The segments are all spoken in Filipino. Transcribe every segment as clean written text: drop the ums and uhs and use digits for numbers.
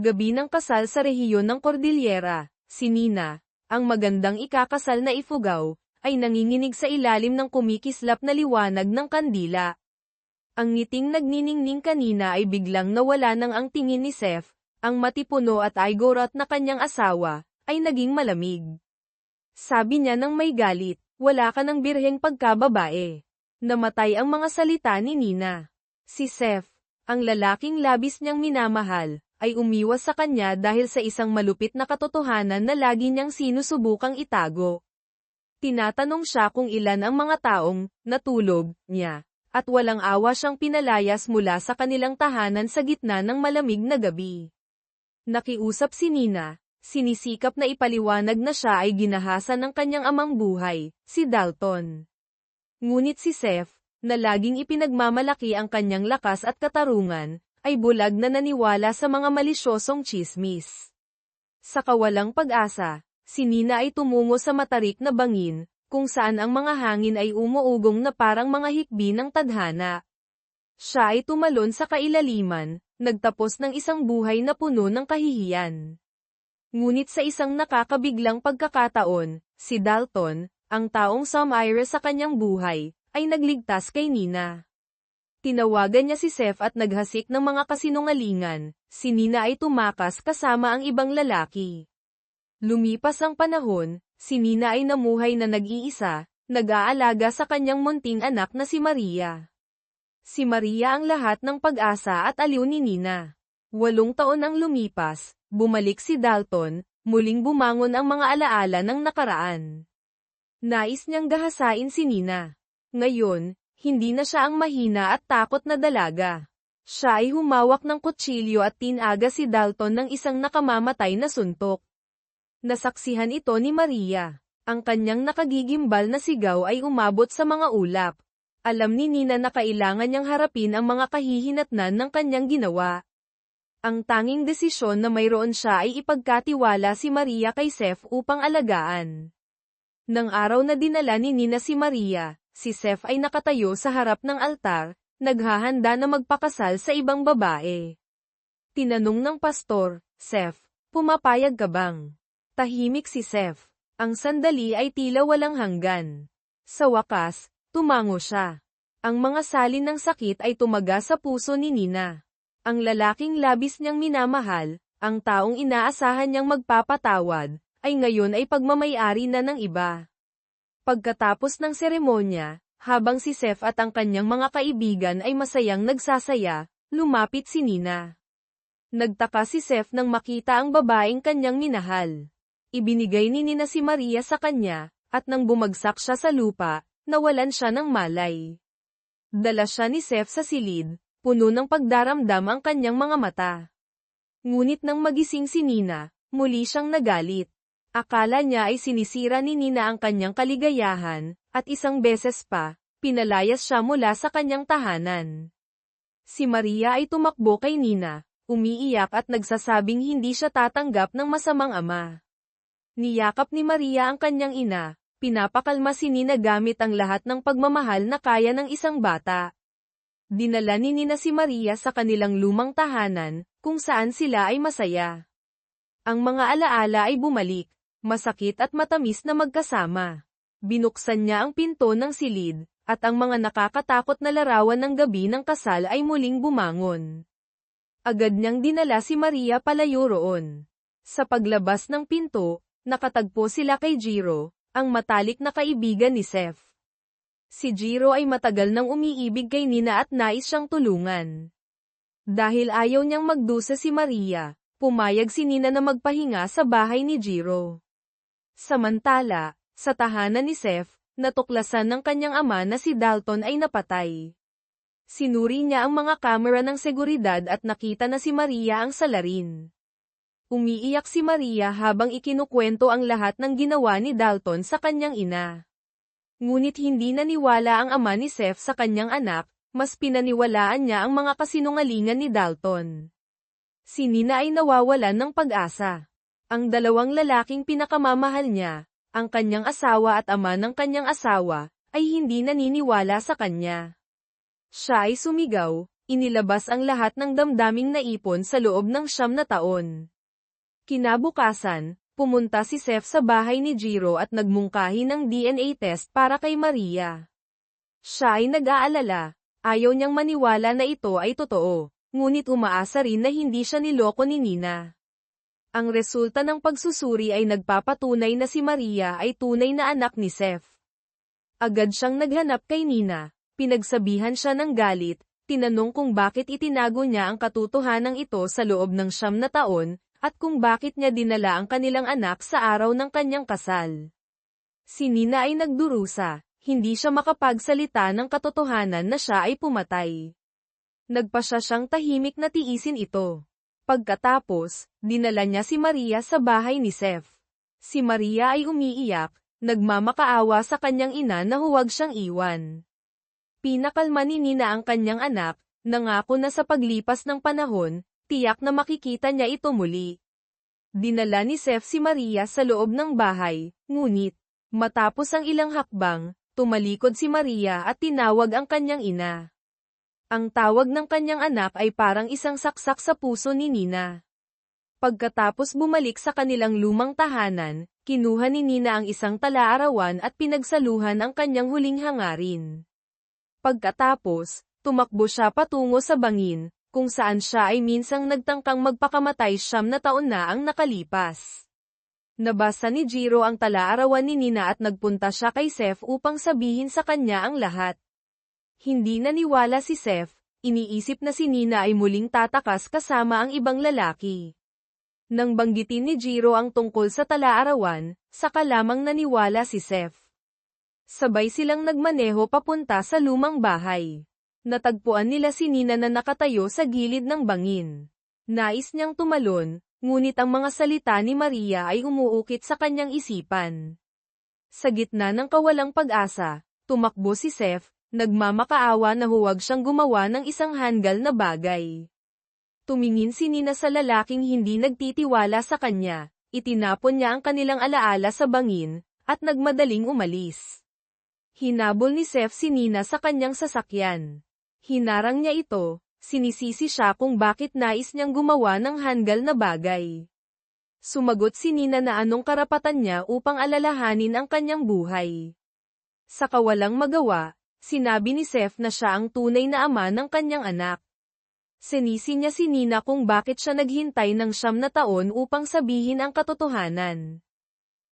Gabi ng kasal sa rehiyon ng Cordillera, si Nina, ang magandang ikakasal na Ifugao, ay nanginginig sa ilalim ng kumikislap na liwanag ng kandila. Ang ngiting nagniningning kanina ay biglang nawala nang ang tingin ni Seth, ang matipuno at aygorot na kanyang asawa, ay naging malamig. Sabi niya nang may galit, wala ka ng birheng pagkababae. Namatay ang mga salita ni Nina. Si Seth, ang lalaking labis niyang minamahal, ay umiwas sa kanya dahil sa isang malupit na katotohanan na lagi niyang sinusubukang itago. Tinatanong siya kung ilan ang mga taong natulog niya, at walang awa siyang pinalayas mula sa kanilang tahanan sa gitna ng malamig na gabi. Nakiusap si Nina, sinisikap na ipaliwanag na siya ay ginahasa ng kanyang amang buhay, si Dalton. Ngunit si Seth, na laging ipinagmamalaki ang kanyang lakas at katarungan, ay bulag na naniwala sa mga malisyosong tsismis. Sa kawalang pag-asa, si Nina ay tumungo sa matarik na bangin, kung saan ang mga hangin ay umuugong na parang mga hikbi ng tadhana. Siya ay tumalon sa kailaliman, nagtapos ng isang buhay na puno ng kahihiyan. Ngunit sa isang nakakabiglang pagkakataon, si Dalton, ang taong sumire sa kanyang buhay, ay nagligtas kay Nina. Tinawagan niya si Seth at naghasik ng mga kasinungalingan, si Nina ay tumakas kasama ang ibang lalaki. Lumipas ang panahon, si Nina ay namuhay na nag-iisa, nag-aalaga sa kanyang munting anak na si Maria. Si Maria ang lahat ng pag-asa at aliw ni Nina. 8 taon ang lumipas, bumalik si Dalton, muling bumangon ang mga alaala ng nakaraan. Nais niyang gahasain si Nina. Ngayon, hindi na siya ang mahina at takot na dalaga. Siya ay humawak ng kutsilyo at tinaga si Dalton ng isang nakamamatay na suntok. Nasaksihan ito ni Maria. Ang kanyang nakagigimbal na sigaw ay umabot sa mga ulap. Alam ni Nina na kailangan niyang harapin ang mga kahihinatnan ng kanyang ginawa. Ang tanging desisyon na mayroon siya ay ipagkatiwala si Maria kay Seth upang alagaan. Nang araw na dinala ni Nina si Maria, si Seth ay nakatayo sa harap ng altar, naghahanda na magpakasal sa ibang babae. Tinanong ng pastor, Seth, pumapayag ka bang? Tahimik si Seth. Ang sandali ay tila walang hanggan. Sa wakas, tumango siya. Ang mga salin ng sakit ay tumaga sa puso ni Nina. Ang lalaking labis niyang minamahal, ang taong inaasahan niyang magpapatawad, ay ngayon ay pagmamayari na ng iba. Pagkatapos ng seremonya, habang si Seth at ang kanyang mga kaibigan ay masayang nagsasaya, lumapit si Nina. Nagtaka si Seth nang makita ang babaeng kanyang minahal. Ibinigay ni Nina si Maria sa kanya, at nang bumagsak siya sa lupa, nawalan siya ng malay. Dala siya ni Seth sa silid, puno ng pagdaramdam ang kanyang mga mata. Ngunit nang magising si Nina, muli siyang nagalit. Akala niya ay sinisira ni Nina ang kanyang kaligayahan, at isang beses pa, pinalayas siya mula sa kanyang tahanan. Si Maria ay tumakbo kay Nina, umiiyak at nagsasabing hindi siya tatanggap ng masamang ama. Niyakap ni Maria ang kanyang ina, pinapakalma si Nina gamit ang lahat ng pagmamahal na kaya ng isang bata. Dinala ni Nina si Maria sa kanilang lumang tahanan, kung saan sila ay masaya. Ang mga alaala ay bumalik. Masakit at matamis na magkasama. Binuksan niya ang pinto ng silid, at ang mga nakakatakot na larawan ng gabi ng kasal ay muling bumangon. Agad niyang dinala si Maria palayo roon. Sa paglabas ng pinto, nakatagpo sila kay Jiro, ang matalik na kaibigan ni Seth. Si Jiro ay matagal nang umiibig kay Nina at nais siyang tulungan. Dahil ayaw niyang magdusa si Maria, pumayag si Nina na magpahinga sa bahay ni Jiro. Samantala, sa tahanan ni Seth, natuklasan ng kanyang ama na si Dalton ay napatay. Sinuri niya ang mga kamera ng seguridad at nakita na si Maria ang salarin. Umiiyak si Maria habang ikinukwento ang lahat ng ginawa ni Dalton sa kanyang ina. Ngunit hindi naniwala ang ama ni Seth sa kanyang anak, mas pinaniwalaan niya ang mga kasinungalingan ni Dalton. Si Nina ay nawawalan ng pag-asa. Ang dalawang lalaking pinakamamahal niya, ang kanyang asawa at ama ng kanyang asawa, ay hindi naniniwala sa kanya. Siya ay sumigaw, Inilabas ang lahat ng damdaming naipon sa loob ng 9 na taon. Kinabukasan, pumunta si Seth sa bahay ni Jiro at nagmungkahi ng DNA test para kay Maria. Siya ay nag-aalala, ayaw niyang maniwala na ito ay totoo, ngunit umaasa rin na hindi siya niloko ni Nina. Ang resulta ng pagsusuri ay nagpapatunay na si Maria ay tunay na anak ni Seth. Agad siyang naghanap kay Nina, pinagsabihan siya ng galit, tinanong kung bakit itinago niya ang katotohanan ito sa loob ng 9 na taon, at kung bakit niya dinala ang kanilang anak sa araw ng kanyang kasal. Si Nina ay nagdurusa, hindi siya makapagsalita ng katotohanan na siya ay pumatay. Nagpasya siyang tahimik na tiisin ito. Pagkatapos, dinala niya si Maria sa bahay ni Seth. Si Maria ay umiiyak, nagmamakaawa sa kanyang ina na huwag siyang iwan. Pinakalma ni Nina ang kanyang anak, nangako na sa paglipas ng panahon, tiyak na makikita niya ito muli. Dinala ni Seth si Maria sa loob ng bahay, ngunit, matapos ang ilang hakbang, tumalikod si Maria at tinawag ang kanyang ina. Ang tawag ng kanyang anak ay parang isang saksak sa puso ni Nina. Pagkatapos bumalik sa kanilang lumang tahanan, kinuha ni Nina ang isang talaarawan at pinagsaluhan ang kanyang huling hangarin. Pagkatapos, tumakbo siya patungo sa bangin, kung saan siya ay minsang nagtangkang magpakamatay 9 na taon na ang nakalipas. Nabasa ni Jiro ang talaarawan ni Nina at nagpunta siya kay Seth upang sabihin sa kanya ang lahat. Hindi naniwala si Seth, iniisip na si Nina ay muling tatakas kasama ang ibang lalaki. Nang banggitin ni Jiro ang tungkol sa talaarawan, saka lamang naniwala si Seth. Sabay silang nagmaneho papunta sa lumang bahay. Natagpuan nila si Nina na nakatayo sa gilid ng bangin. Nais niyang tumalon, ngunit ang mga salita ni Maria ay umuukit sa kanyang isipan. Sa gitna ng kawalang pag-asa, tumakbo si Seth, nagmamakaawa na huwag siyang gumawa ng isang handgal na bagay. Tumingin si Nina sa lalaking hindi nagtitiwala sa kanya, itinapon niya ang kanilang alaala sa bangin, at nagmadaling umalis. Hinabol ni Seth si Nina sa kanyang sasakyan. Hinarang niya ito, sinisisi siya kung bakit nais niyang gumawa ng handgal na bagay. Sumagot si Nina na anong karapatan niya upang alalahanin ang kanyang buhay. Sa kawalang magawa, sinabi ni Seth na siya ang tunay na ama ng kanyang anak. Sinisi niya si Nina kung bakit siya naghintay ng 9 na taon upang sabihin ang katotohanan.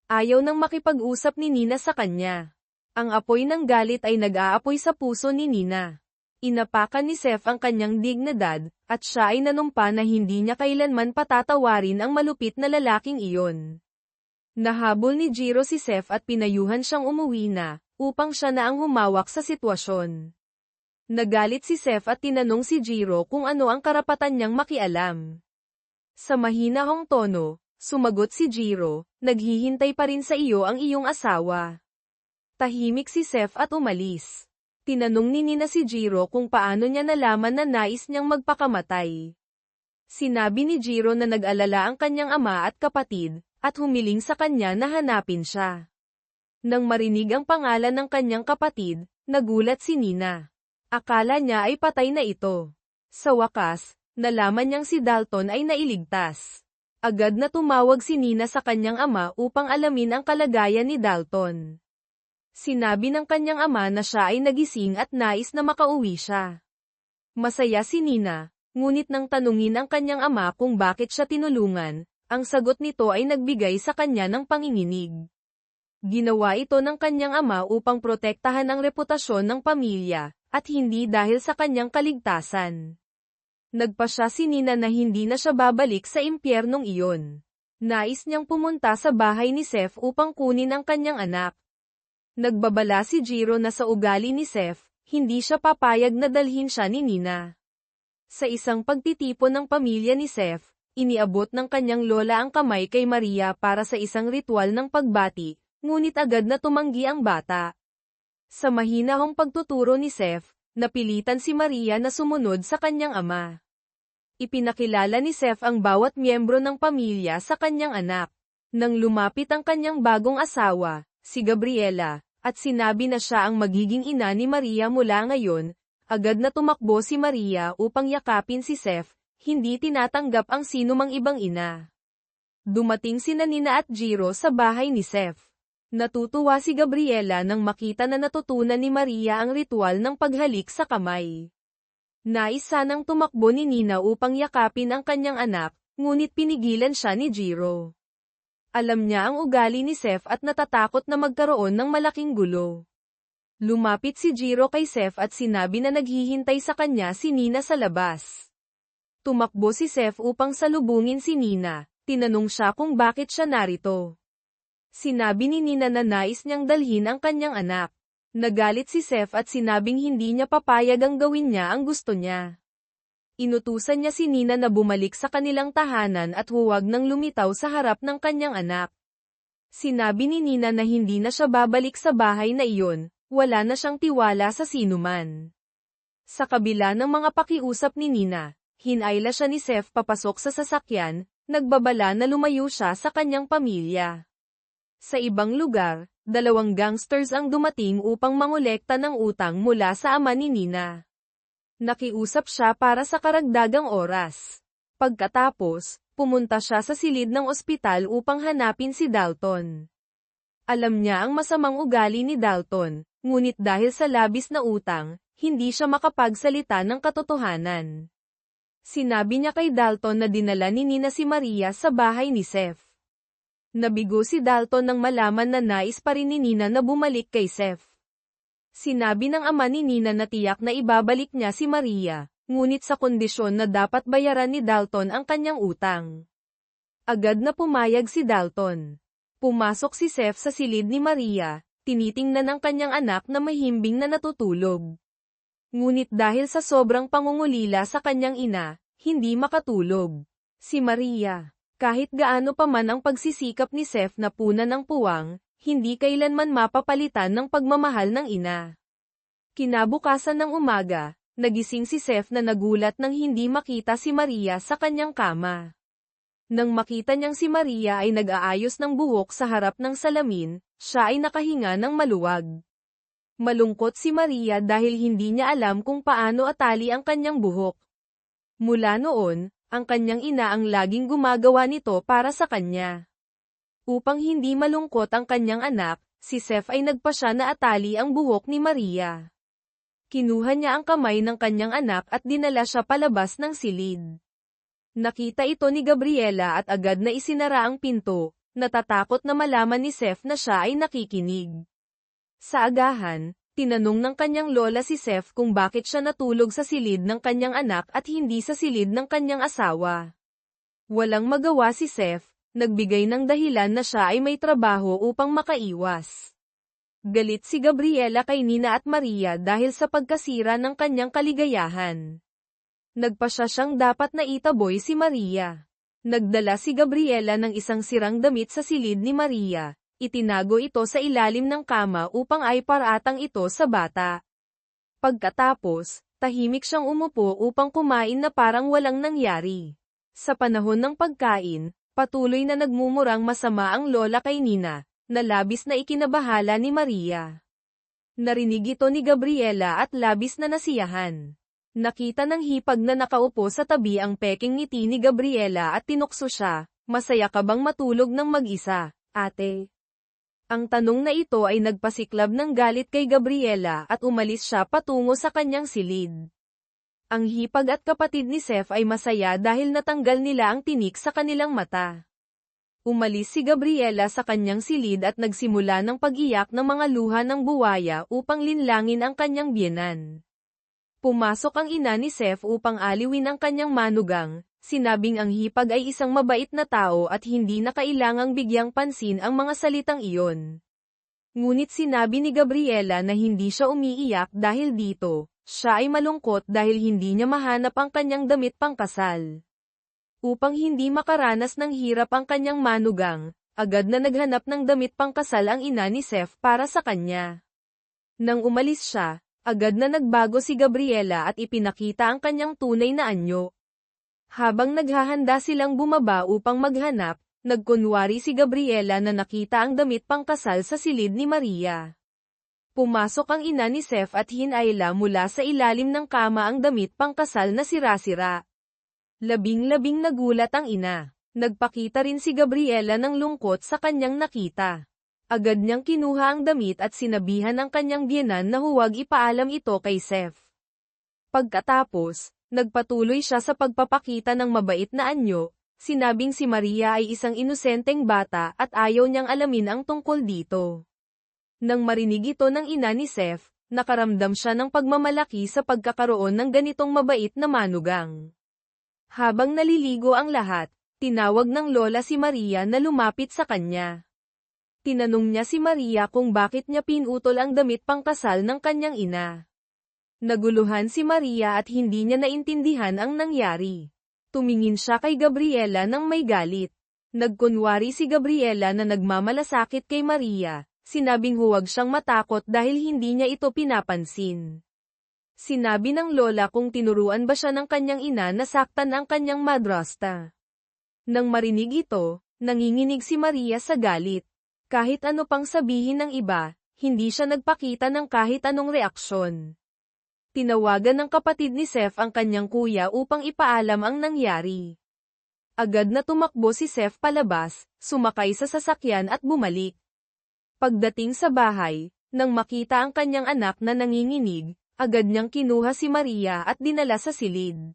Ayaw nang makipag-usap ni Nina sa kanya. Ang apoy ng galit ay nag-aapoy sa puso ni Nina. Inapakan ni Seth ang kanyang dignidad, at siya ay nanumpa na hindi niya kailanman patatawarin ang malupit na lalaking iyon. Nahabol ni Jiro si Seth at pinayuhan siyang umuwi na, upang siya na ang humawak sa sitwasyon. Nagalit si Seth at tinanong si Jiro kung ano ang karapatan niyang makialam. Sa mahinahong tono, sumagot si Jiro, naghihintay pa rin sa iyo ang iyong asawa. Tahimik si Seth at umalis. Tinanong ni Nina si Jiro kung paano niya nalaman na nais niyang magpakamatay. Sinabi ni Jiro na nag-alala ang kanyang ama at kapatid, at humiling sa kanya na hanapin siya. Nang marinig ang pangalan ng kanyang kapatid, nagulat si Nina. Akala niya ay patay na ito. Sa wakas, nalaman niyang si Dalton ay nailigtas. Agad na tumawag si Nina sa kanyang ama upang alamin ang kalagayan ni Dalton. Sinabi ng kanyang ama na siya ay nagising at nais na makauwi siya. Masaya si Nina, ngunit nang tanungin ang kanyang ama kung bakit siya tinulungan, ang sagot nito ay nagbigay sa kanya ng panginginig. Ginawa ito ng kanyang ama upang protektahan ang reputasyon ng pamilya, at hindi dahil sa kanyang kaligtasan. Nagpasya si Nina na hindi na siya babalik sa impyernong iyon. Nais niyang pumunta sa bahay ni Seth upang kunin ang kanyang anak. Nagbabala si Jiro na sa ugali ni Seth, hindi siya papayag na dalhin siya ni Nina. Sa isang pagtitipon ng pamilya ni Seth, iniabot ng kanyang lola ang kamay kay Maria para sa isang ritual ng pagbati, ngunit agad na tumanggi ang bata. Sa mahinahong pagtuturo ni Seth, napilitan si Maria na sumunod sa kanyang ama. Ipinakilala ni Seth ang bawat miyembro ng pamilya sa kanyang anak. Nang lumapit ang kanyang bagong asawa, si Gabriela, at sinabi na siya ang magiging ina ni Maria mula ngayon, Agad na tumakbo si Maria upang yakapin si Seth, hindi tinatanggap ang sinumang ibang ina. Dumating sina Nina at Jiro sa bahay ni Seth. Natutuwa si Gabriela nang makita na natutunan ni Maria ang ritual ng paghalik sa kamay. Nais sanang tumakbo ni Nina upang yakapin ang kanyang anak, ngunit pinigilan siya ni Jiro. Alam niya ang ugali ni Seth at natatakot na magkaroon ng malaking gulo. Lumapit si Jiro kay Seth at sinabi na naghihintay sa kanya si Nina sa labas. Tumakbo si Seth upang salubungin si Nina, tinanong siya kung bakit siya narito. Sinabi ni Nina na nais niyang dalhin ang kanyang anak. Nagalit si Seth at sinabing hindi niya papayag ang gawin niya ang gusto niya. Inutusan niya si Nina na bumalik sa kanilang tahanan at huwag nang lumitaw sa harap ng kanyang anak. Sinabi ni Nina na hindi na siya babalik sa bahay na iyon. Wala na siyang tiwala sa sinuman. Sa kabila ng mga pakiusap ni Nina, hinayla siya ni Seth papasok sa sasakyan, nagbabala na lumayo siya sa kanyang pamilya. Sa ibang lugar, 2 gangsters ang dumating upang mangolekta ng utang mula sa ama ni Nina. Nakiusap siya para sa karagdagang oras. Pagkatapos, pumunta siya sa silid ng ospital upang hanapin si Dalton. Alam niya ang masamang ugali ni Dalton. Ngunit dahil sa labis na utang, hindi siya makapagsalita ng katotohanan. Sinabi niya kay Dalton na dinala ni Nina si Maria sa bahay ni Seth. Nabigo si Dalton nang malaman na nais pa rin ni Nina na bumalik kay Seth. Sinabi ng ama ni Nina na tiyak na ibabalik niya si Maria, ngunit sa kondisyon na dapat bayaran ni Dalton ang kanyang utang. Agad na pumayag si Dalton. Pumasok si Seth sa silid ni Maria. Tinitingnan ang kanyang anak na mahimbing na natutulog. Ngunit dahil sa sobrang pangungulila sa kanyang ina, hindi makatulog. Si Maria, kahit gaano pa man ang pagsisikap ni Seth na punan ng puwang, hindi kailanman mapapalitan ng pagmamahal ng ina. Kinabukasan ng umaga, nagising si Seth na nagulat nang hindi makita si Maria sa kanyang kama. Nang makita niyang si Maria ay nag-aayos ng buhok sa harap ng salamin, siya ay nakahinga ng maluwag. Malungkot si Maria dahil hindi niya alam kung paano atali ang kanyang buhok. Mula noon, ang kanyang ina ang laging gumagawa nito para sa kanya. Upang hindi malungkot ang kanyang anak, si Seth ay nagpasya na atali ang buhok ni Maria. Kinuha niya ang kamay ng kanyang anak at dinala siya palabas ng silid. Nakita ito ni Gabriela at agad na isinara ang pinto, natatakot na malaman ni Seth na siya ay nakikinig. Sa agahan, tinanong ng kanyang lola si Seth kung bakit siya natulog sa silid ng kanyang anak at hindi sa silid ng kanyang asawa. Walang magawa si Seth, nagbigay ng dahilan na siya ay may trabaho upang makaiwas. Galit si Gabriela kay Nina at Maria dahil sa pagkasira ng kanyang kaligayahan. Nagpasya siyang dapat na itaboy si Maria. Nagdala si Gabriela ng isang sirang damit sa silid ni Maria. Itinago ito sa ilalim ng kama upang ay paratang ito sa bata. Pagkatapos, tahimik siyang umupo upang kumain na parang walang nangyari. Sa panahon ng pagkain, patuloy na nagmumurang masama ang lola kay Nina, na labis na ikinabahala ni Maria. Narinig ito ni Gabriela at labis na nasiyahan. Nakita ng hipag na nakaupo sa tabi ang peking ngiti ni Gabriela at tinukso siya, "Masaya ka bang matulog ng mag-isa, ate?" Ang tanong na ito ay nagpasiklab ng galit kay Gabriela at umalis siya patungo sa kanyang silid. Ang hipag at kapatid ni Seth ay masaya dahil natanggal nila ang tinik sa kanilang mata. Umalis si Gabriela sa kanyang silid at nagsimula ng pag-iyak ng mga luha ng buwaya upang linlangin ang kanyang biyenan. Pumasok ang ina ni Seth upang aliwin ang kanyang manugang, sinabing ang hipag ay isang mabait na tao at hindi na kailangang bigyang pansin ang mga salitang iyon. Ngunit sinabi ni Gabriela na hindi siya umiiyak dahil dito, siya ay malungkot dahil hindi niya mahanap ang kanyang damit pangkasal. Upang hindi makaranas ng hirap ang kanyang manugang, agad na naghanap ng damit pangkasal ang ina ni Seth para sa kanya. Nang umalis siya, agad na nagbago si Gabriela at ipinakita ang kanyang tunay na anyo. Habang naghahanda silang bumaba upang maghanap, nagkunwari si Gabriela na nakita ang damit pangkasal sa silid ni Maria. Pumasok ang ina ni Seth at hinayla mula sa ilalim ng kama ang damit pangkasal na sira-sira. Labing-labing nagulat ang ina. Nagpakita rin si Gabriela ng lungkot sa kanyang nakita. Agad niyang kinuha ang damit at sinabihan ang kanyang biyenan na huwag ipaalam ito kay Seth. Pagkatapos, nagpatuloy siya sa pagpapakita ng mabait na anyo, sinabing si Maria ay isang inosenteng bata at ayaw niyang alamin ang tungkol dito. Nang marinig ito ng ina ni Seth, nakaramdam siya ng pagmamalaki sa pagkakaroon ng ganitong mabait na manugang. Habang naliligo ang lahat, tinawag ng lola si Maria na lumapit sa kanya. Tinanong niya si Maria kung bakit niya pinutol ang damit pangkasal ng kanyang ina. Naguluhan si Maria at hindi niya naintindihan ang nangyari. Tumingin siya kay Gabriela nang may galit. Nagkunwari si Gabriela na nagmamalasakit kay Maria, sinabing huwag siyang matakot dahil hindi niya ito pinapansin. Sinabi ng lola kung tinuruan ba siya ng kanyang ina na saktan ang kanyang madrasta. Nang marinig ito, nanginginig si Maria sa galit. Kahit ano pang sabihin ng iba, hindi siya nagpakita ng kahit anong reaksyon. Tinawagan ng kapatid ni Seth ang kanyang kuya upang ipaalam ang nangyari. Agad na tumakbo si Seth palabas, sumakay sa sasakyan at bumalik. Pagdating sa bahay, nang makita ang kanyang anak na nanginginig, agad niyang kinuha si Maria at dinala sa silid.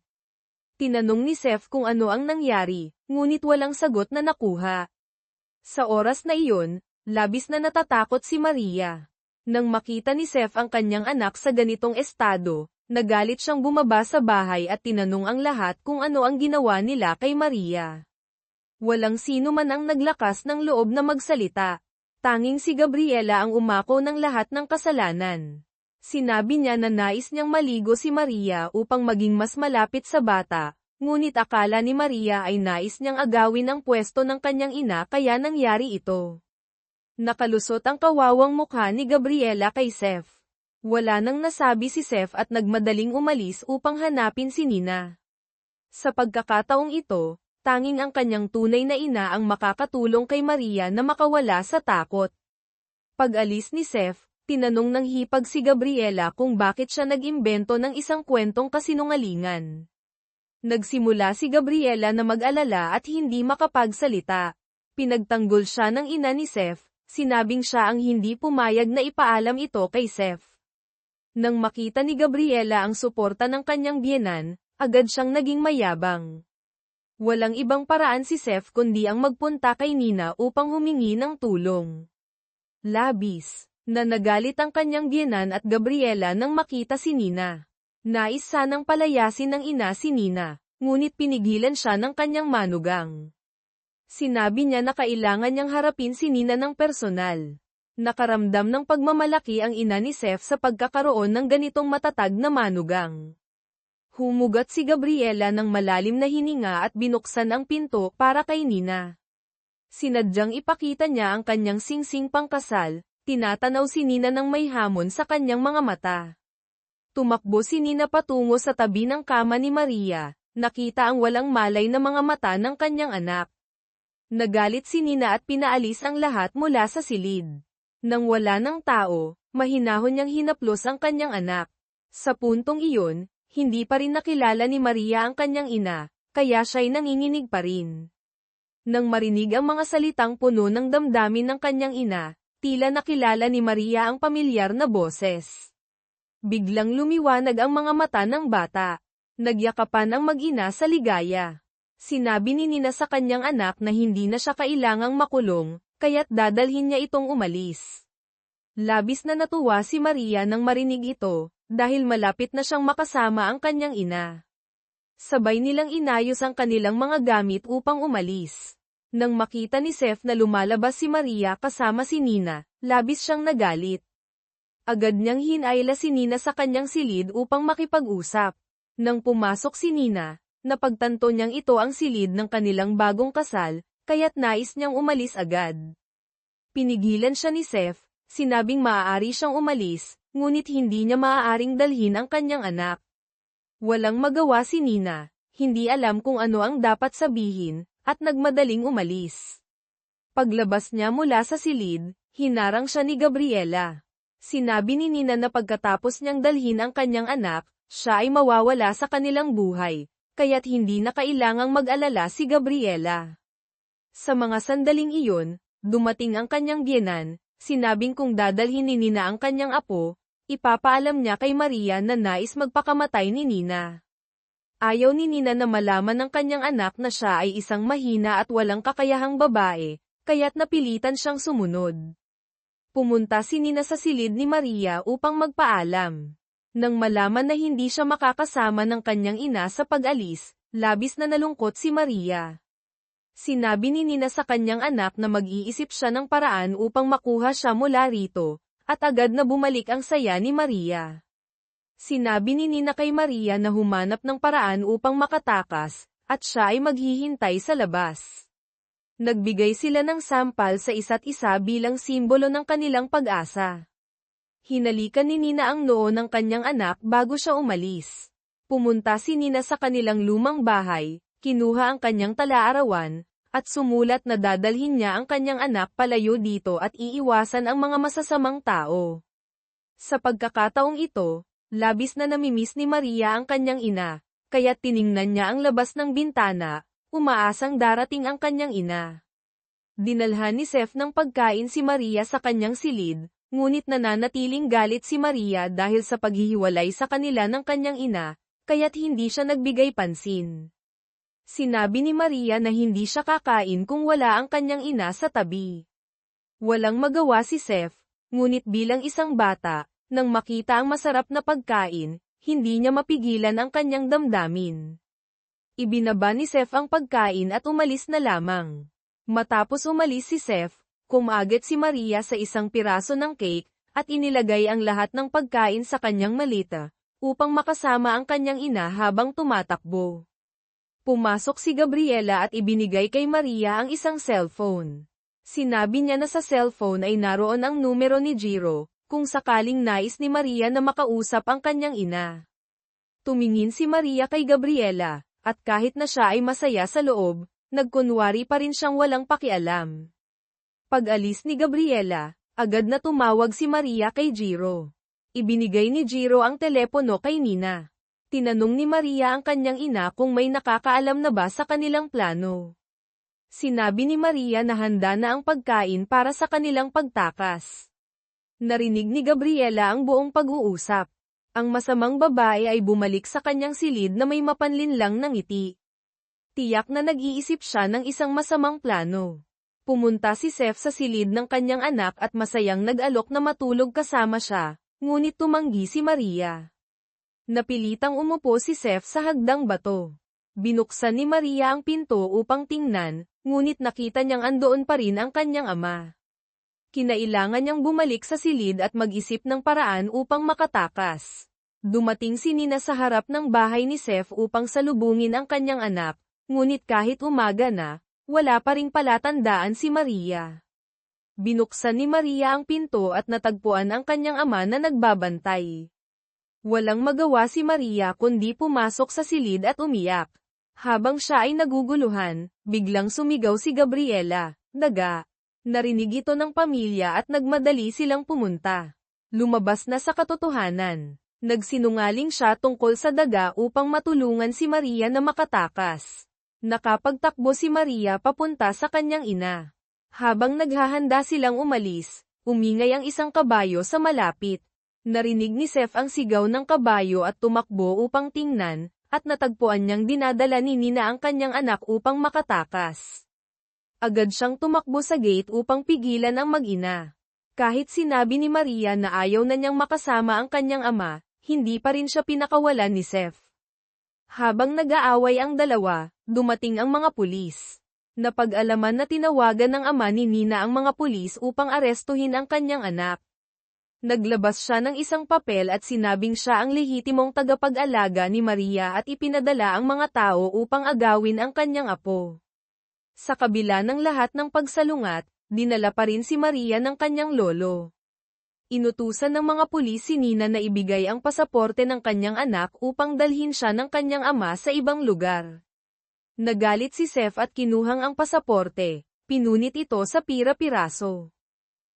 Tinanong ni Seth kung ano ang nangyari, ngunit walang sagot na nakuha. Sa oras na iyon, labis na natatakot si Maria. Nang makita ni Seth ang kanyang anak sa ganitong estado, nagalit siyang bumaba sa bahay at tinanong ang lahat kung ano ang ginawa nila kay Maria. Walang sino man ang naglakas ng loob na magsalita. Tanging si Gabriela ang umako ng lahat ng kasalanan. Sinabi niya na nais niyang maligo si Maria upang maging mas malapit sa bata. Ngunit akala ni Maria ay nais niyang agawin ang pwesto ng kanyang ina kaya nangyari ito. Nakalusot ang kawawang mukha ni Gabriela kay Seth. Wala nang nasabi si Seth at nagmadaling umalis upang hanapin si Nina. Sa pagkakataong ito, tanging ang kanyang tunay na ina ang makakatulong kay Maria na makawala sa takot. Pag-alis ni Seth, tinanong ng hipag si Gabriela kung bakit siya nag-imbento ng isang kwentong kasinungalingan. Nagsimula si Gabriela na mag-alala at hindi makapagsalita. Pinagtanggol siya ng ina ni Seth, sinabing siya ang hindi pumayag na ipaalam ito kay Seth. Nang makita ni Gabriela ang suporta ng kanyang biyenan, agad siyang naging mayabang. Walang ibang paraan si Seth kundi ang magpunta kay Nina upang humingi ng tulong. Labis na nagalit ang kanyang biyenan at Gabriela nang makita si Nina. Nais sanang palayasin ng ina si Nina, ngunit pinigilan siya ng kanyang manugang. Sinabi niya na kailangan niyang harapin si Nina ng personal. Nakaramdam ng pagmamalaki ang ina ni Seth sa pagkakaroon ng ganitong matatag na manugang. Humugat si Gabriela ng malalim na hininga at binuksan ang pinto para kay Nina. Sinadyang ipakita niya ang kanyang singsing pangkasal, tinatanaw si Nina ng may hamon sa kanyang mga mata. Tumakbo si Nina patungo sa tabi ng kama ni Maria, nakita ang walang malay na mga mata ng kanyang anak. Nagalit si Nina at pinaalis ang lahat mula sa silid. Nang wala ng tao, mahinahon niyang hinaplos ang kanyang anak. Sa puntong iyon, hindi pa rin nakilala ni Maria ang kanyang ina, kaya siya'y nanginginig pa rin. Nang marinig ang mga salitang puno ng damdamin ng kanyang ina, tila nakilala ni Maria ang pamilyar na boses. Biglang lumiwanag ang mga mata ng bata. Nagyakapan ang mag-ina sa ligaya. Sinabi ni Nina sa kanyang anak na hindi na siya kailangang makulong, kaya't dadalhin niya itong umalis. Labis na natuwa si Maria nang marinig ito, dahil malapit na siyang makasama ang kanyang ina. Sabay nilang inayos ang kanilang mga gamit upang umalis. Nang makita ni Seth na lumalabas si Maria kasama si Nina, labis siyang nagalit. Agad niyang hinayla si Nina sa kanyang silid upang makipag-usap. Nang pumasok si Nina, napagtanto niyang ito ang silid ng kanilang bagong kasal, kaya't nais niyang umalis agad. Pinigilan siya ni Seth, sinabing maaari siyang umalis, ngunit hindi niya maaaring dalhin ang kanyang anak. Walang magawa si Nina, hindi alam kung ano ang dapat sabihin, at nagmadaling umalis. Paglabas niya mula sa silid, hinarang siya ni Gabriela. Sinabi ni Nina na pagkatapos niyang dalhin ang kanyang anak, siya ay mawawala sa kanilang buhay, kaya't hindi na kailangang mag-alala si Gabriela. Sa mga sandaling iyon, dumating ang kanyang biyenan, sinabing kung dadalhin ni Nina ang kanyang apo, ipapaalam niya kay Maria na nais magpakamatay ni Nina. Ayaw ni Nina na malaman ng kanyang anak na siya ay isang mahina at walang kakayahang babae, kaya't napilitan siyang sumunod. Pumunta si Nina sa silid ni Maria upang magpaalam. Nang malaman na hindi siya makakasama ng kanyang ina sa pag-alis, labis na nalungkot si Maria. Sinabi ni Nina sa kanyang anak na mag-iisip siya ng paraan upang makuha siya mula rito, at agad na bumalik ang saya ni Maria. Sinabi ni Nina kay Maria na humanap ng paraan upang makatakas, at siya ay maghihintay sa labas. Nagbigay sila ng sampal sa isa't isa bilang simbolo ng kanilang pag-asa. Hinalikan ni Nina ang noo ng kanyang anak bago siya umalis. Pumunta si Nina sa kanilang lumang bahay, kinuha ang kanyang tala-arawan, at sumulat na dadalhin niya ang kanyang anak palayo dito at iiwasan ang mga masasamang tao. Sa pagkakataong ito, labis na namimiss ni Maria ang kanyang ina, kaya tiningnan niya ang labas ng bintana, umaasang darating ang kanyang ina. Dinalhan ni Seth ng pagkain si Maria sa kanyang silid, ngunit nananatiling galit si Maria dahil sa paghihiwalay sa kanila ng kanyang ina, kaya't hindi siya nagbigay pansin. Sinabi ni Maria na hindi siya kakain kung wala ang kanyang ina sa tabi. Walang magawa si Seth, ngunit bilang isang bata, nang makita ang masarap na pagkain, hindi niya mapigilan ang kanyang damdamin. Ibinaba ni Seth ang pagkain at umalis na lamang. Matapos umalis si Seth, kumagit si Maria sa isang piraso ng cake, at inilagay ang lahat ng pagkain sa kanyang malita, upang makasama ang kanyang ina habang tumatakbo. Pumasok si Gabriela at ibinigay kay Maria ang isang cellphone. Sinabi niya na sa cellphone ay naroon ang numero ni Jiro, kung sakaling nais ni Maria na makausap ang kanyang ina. Tumingin si Maria kay Gabriela, at kahit na siya ay masaya sa loob, nagkunwari pa rin siyang walang pakialam. Pag-alis ni Gabriela, agad na tumawag si Maria kay Jiro. Ibinigay ni Jiro ang telepono kay Nina. Tinanong ni Maria ang kanyang ina kung may nakakaalam na ba sa kanilang plano. Sinabi ni Maria na handa na ang pagkain para sa kanilang pagtakas. Narinig ni Gabriela ang buong pag-uusap. Ang masamang babae ay bumalik sa kanyang silid na may mapanlinlang na ngiti. Tiyak na nag-iisip siya ng isang masamang plano. Pumunta si Seth sa silid ng kanyang anak at masayang nag-alok na matulog kasama siya, ngunit tumanggi si Maria. Napilitang umupo si Seth sa hagdang bato. Binuksan ni Maria ang pinto upang tingnan, ngunit nakita niyang andoon pa rin ang kanyang ama. Kinailangan niyang bumalik sa silid at mag-isip ng paraan upang makatakas. Dumating si Nina sa harap ng bahay ni Seth upang salubungin ang kanyang anak, ngunit kahit umaga na, wala pa ring palatandaan si Maria. Binuksan ni Maria ang pinto at natagpuan ang kanyang ama na nagbabantay. Walang magawa si Maria kundi pumasok sa silid at umiyak. Habang siya ay naguguluhan, biglang sumigaw si Gabriela, "Daga!" Narinig ito ng pamilya at nagmadali silang pumunta. Lumabas na sa katotohanan. Nagsinungaling siya tungkol sa daga upang matulungan si Maria na makatakas. Nakapagtakbo si Maria papunta sa kanyang ina. Habang naghahanda silang umalis, umingay ang isang kabayo sa malapit. Narinig ni Seth ang sigaw ng kabayo at tumakbo upang tingnan, at natagpuan niyang dinadala ni Nina ang kanyang anak upang makatakas. Agad siyang tumakbo sa gate upang pigilan ang mag-ina. Kahit sinabi ni Maria na ayaw na niyang makasama ang kanyang ama, hindi pa rin siya pinakawalan ni Seth. Habang nag-aaway ang dalawa, dumating ang mga pulis. Napag-alaman na tinawagan ng ama ni Nina ang mga pulis upang arestuhin ang kanyang anak. Naglabas siya ng isang papel at sinabing siya ang lehitimong tagapag-alaga ni Maria at ipinadala ang mga tao upang agawin ang kanyang apo. Sa kabila ng lahat ng pagsalungat, dinala pa rin si Maria ng kanyang lolo. Inutusan ng mga pulis si Nina na ibigay ang pasaporte ng kanyang anak upang dalhin siya ng kanyang ama sa ibang lugar. Nagalit si Seth at kinuhang ang pasaporte, pinunit ito sa pira-piraso.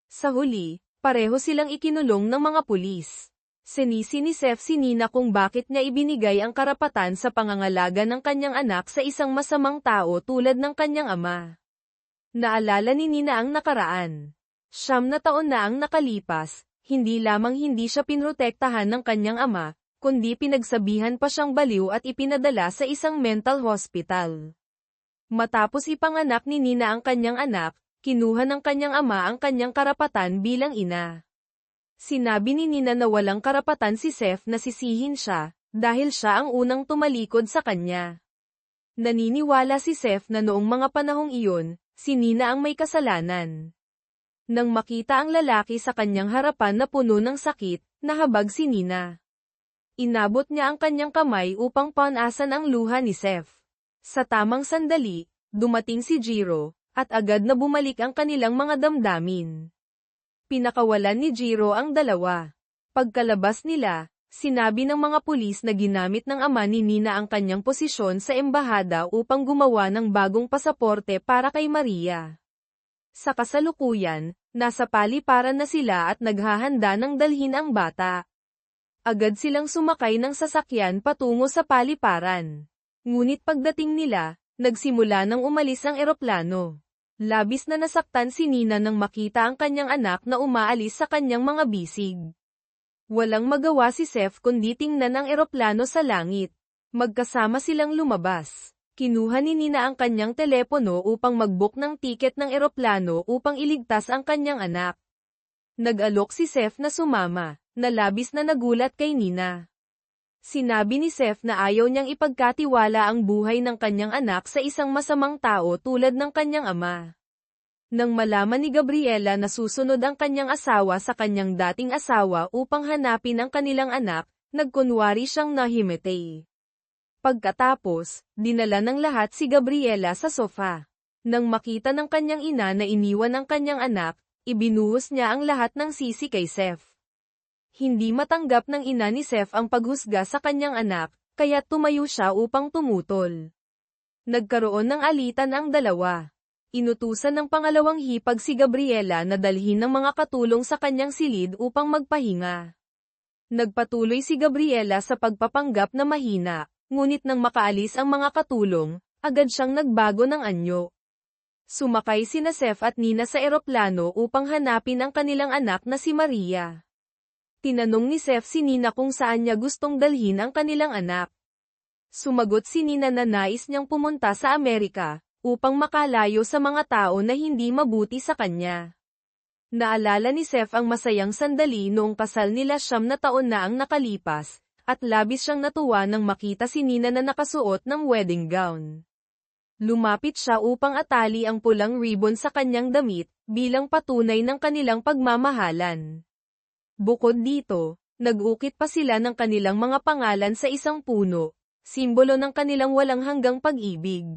Sa huli, Pareho silang ikinulong ng mga pulis. Sinisi ni Seth si Nina kung bakit niya ibinigay ang karapatan sa pangangalaga ng kanyang anak sa isang masamang tao tulad ng kanyang ama. Naalala ni Nina ang nakaraan. 9 na taon na ang nakalipas, hindi lamang hindi siya pinrotektahan ng kanyang ama, kundi pinagsabihan pa siyang baliw at ipinadala sa isang mental hospital. Matapos ipanganak ni Nina ang kanyang anak, kinuha ng kanyang ama ang kanyang karapatan bilang ina. Sinabi ni Nina na walang karapatan si Seth na sisihin siya, dahil siya ang unang tumalikod sa kanya. Naniniwala si Seth na noong mga panahong iyon, si Nina ang may kasalanan. Nang makita ang lalaki sa kanyang harapan na puno ng sakit, nahabag si Nina. Inabot niya ang kanyang kamay upang panasan ang luha ni Seth. Sa tamang sandali, dumating si Jiro, at agad na bumalik ang kanilang mga damdamin. Pinakawalan ni Jiro ang dalawa. Pagkalabas nila, sinabi ng mga pulis na ginamit ng ama ni Nina ang kanyang posisyon sa embahada upang gumawa ng bagong pasaporte para kay Maria. Sa kasalukuyan, nasa paliparan na sila at naghahanda ng dalhin ang bata. Agad silang sumakay ng sasakyan patungo sa paliparan. Ngunit pagdating nila, nagsimula nang umalis ang eroplano. Labis na nasaktan si Nina nang makita ang kanyang anak na umaalis sa kanyang mga bisig. Walang magawa si Seth kundi tingnan ang eroplano sa langit. Magkasama silang lumabas. Kinuha ni Nina ang kanyang telepono upang mag-book ng tiket ng eroplano upang iligtas ang kanyang anak. Nag-alok si Seth na sumama, na labis na nagulat kay Nina. Sinabi ni Seth na ayaw niyang ipagkatiwala ang buhay ng kanyang anak sa isang masamang tao tulad ng kanyang ama. Nang malaman ni Gabriela na susunod ang kanyang asawa sa kanyang dating asawa upang hanapin ang kanilang anak, nagkunwari siyang nahimete. Pagkatapos, dinala ng lahat si Gabriela sa sofa. Nang makita ng kanyang ina na iniwan ang kanyang anak, ibinuhos niya ang lahat ng sisi kay Seth. Hindi matanggap ng ina ni Seth ang paghusga sa kanyang anak, kaya tumayo siya upang tumutol. Nagkaroon ng alitan ang dalawa. Inutusan ng pangalawang hipag si Gabriela na dalhin ng mga katulong sa kanyang silid upang magpahinga. Nagpatuloy si Gabriela sa pagpapanggap na mahina, ngunit nang makaalis ang mga katulong, agad siyang nagbago ng anyo. Sumakay sina Seth at Nina sa eroplano upang hanapin ang kanilang anak na si Maria. Tinanong ni Seth si Nina kung saan niya gustong dalhin ang kanilang anak. Sumagot si Nina na nais niyang pumunta sa Amerika, upang makalayo sa mga tao na hindi mabuti sa kanya. Naalala ni Seth ang masayang sandali noong kasal nila 9 na taon na ang nakalipas, at labis siyang natuwa nang makita si Nina na nakasuot ng wedding gown. Lumapit siya upang atali ang pulang ribbon sa kanyang damit, bilang patunay ng kanilang pagmamahalan. Bukod dito, nag-ukit pa sila ng kanilang mga pangalan sa isang puno, simbolo ng kanilang walang hanggang pag-ibig.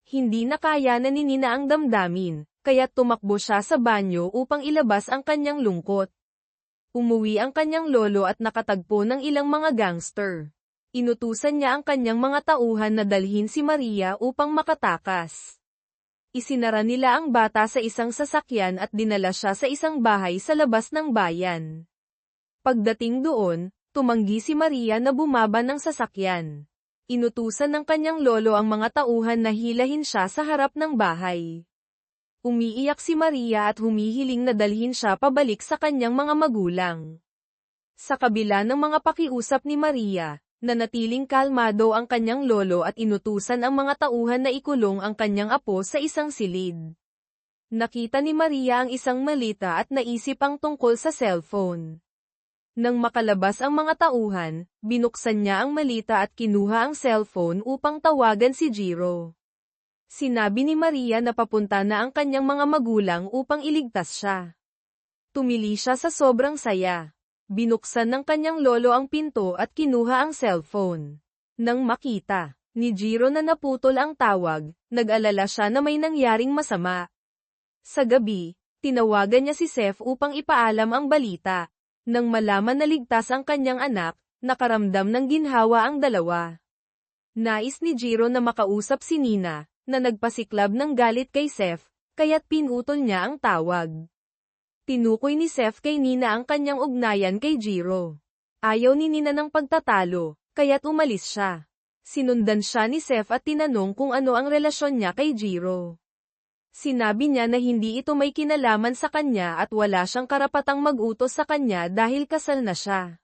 Hindi na kaya na ni Nina ang damdamin, kaya tumakbo siya sa banyo upang ilabas ang kanyang lungkot. Umuwi ang kanyang lolo at nakatagpo ng ilang mga gangster. Inutusan niya ang kanyang mga tauhan na dalhin si Maria upang makatakas. Isinara nila ang bata sa isang sasakyan at dinala siya sa isang bahay sa labas ng bayan. Pagdating doon, tumanggi si Maria na bumaba ng sasakyan. Inutusan ng kanyang lolo ang mga tauhan na hilahin siya sa harap ng bahay. Umiiyak si Maria at humihiling na dalhin siya pabalik sa kanyang mga magulang. Sa kabila ng mga pakiusap ni Maria, nanatiling kalmado ang kanyang lolo at inutusan ang mga tauhan na ikulong ang kanyang apo sa isang silid. Nakita ni Maria ang isang malita at naisip ang tungkol sa cellphone. Nang makalabas ang mga tauhan, binuksan niya ang malita at kinuha ang cellphone upang tawagan si Jiro. Sinabi ni Maria na papunta na ang kanyang mga magulang upang iligtas siya. Tumili siya sa sobrang saya. Binuksan ng kanyang lolo ang pinto at kinuha ang cellphone. Nang makita ni Jiro na naputol ang tawag, nag-alala siya na may nangyaring masama. Sa gabi, tinawagan niya si Seth upang ipaalam ang balita. Nang malaman na ligtas ang kanyang anak, nakaramdam ng ginhawa ang dalawa. Nais ni Jiro na makausap si Nina, na nagpasiklab ng galit kay Seth, kaya't pinutol niya ang tawag. Tinukoy ni Seth kay Nina ang kanyang ugnayan kay Jiro. Ayaw ni Nina ng pagtatalo, kaya't umalis siya. Sinundan siya ni Seth at tinanong kung ano ang relasyon niya kay Jiro. Sinabi niya na hindi ito may kinalaman sa kanya at wala siyang karapatang mag-utos sa kanya dahil kasal na siya.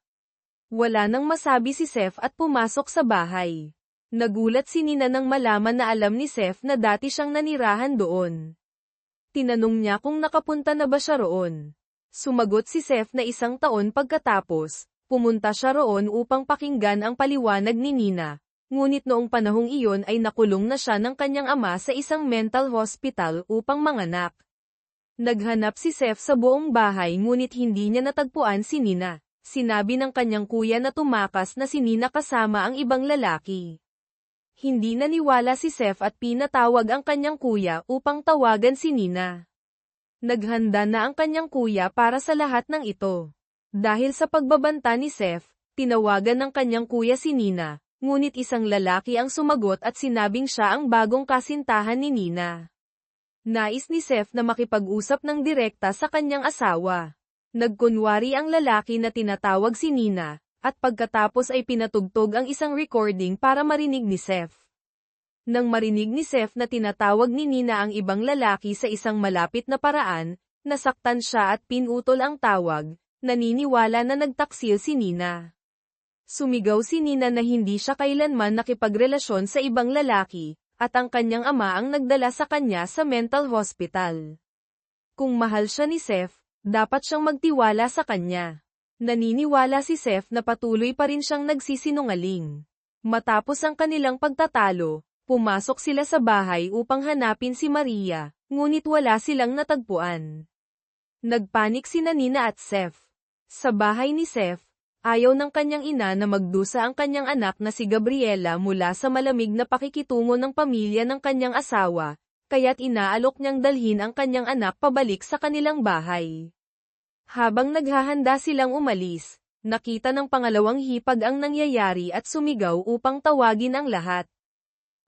Wala nang masabi si Seth at pumasok sa bahay. Nagulat si Nina nang malaman na alam ni Seth na dati siyang nanirahan doon. Tinanong niya kung nakapunta na ba siya roon. Sumagot si Seth na 1 taon pagkatapos, pumunta siya roon upang pakinggan ang paliwanag ni Nina. Ngunit noong panahong iyon ay nakulong na siya ng kanyang ama sa isang mental hospital upang manganak. Naghanap si Seth sa buong bahay ngunit hindi niya natagpuan si Nina. Sinabi ng kanyang kuya na tumakas na si Nina kasama ang ibang lalaki. Hindi naniwala si Seth at pinatawag ang kanyang kuya upang tawagan si Nina. Naghanda na ang kanyang kuya para sa lahat ng ito. Dahil sa pagbabanta ni Seth, tinawagan ng kanyang kuya si Nina, ngunit isang lalaki ang sumagot at sinabing siya ang bagong kasintahan ni Nina. Nais ni Seth na makipag-usap ng direkta sa kanyang asawa. Nagkunwari ang lalaki na tinatawag si Nina, at pagkatapos ay pinatugtog ang isang recording para marinig ni Seth. Nang marinig ni Seth na tinatawag ni Nina ang ibang lalaki sa isang malapit na paraan, nasaktan siya at pinutol ang tawag, naniniwala na nagtaksil si Nina. Sumigaw si Nina na hindi siya kailanman nakipagrelasyon sa ibang lalaki, at ang kanyang ama ang nagdala sa kanya sa mental hospital. Kung mahal siya ni Seth, dapat siyang magtiwala sa kanya. Naniniwala si Seth na patuloy pa rin siyang nagsisinungaling. Matapos ang kanilang pagtatalo, pumasok sila sa bahay upang hanapin si Maria, ngunit wala silang natagpuan. Nagpanik sina Nina at Seth. Sa bahay ni Seth, ayaw ng kanyang ina na magdusa ang kanyang anak na si Gabriela mula sa malamig na pakikitungo ng pamilya ng kanyang asawa, kaya't inaalok niyang dalhin ang kanyang anak pabalik sa kanilang bahay. Habang naghahanda silang umalis, nakita ng pangalawang hipag ang nangyayari at sumigaw upang tawagin ang lahat.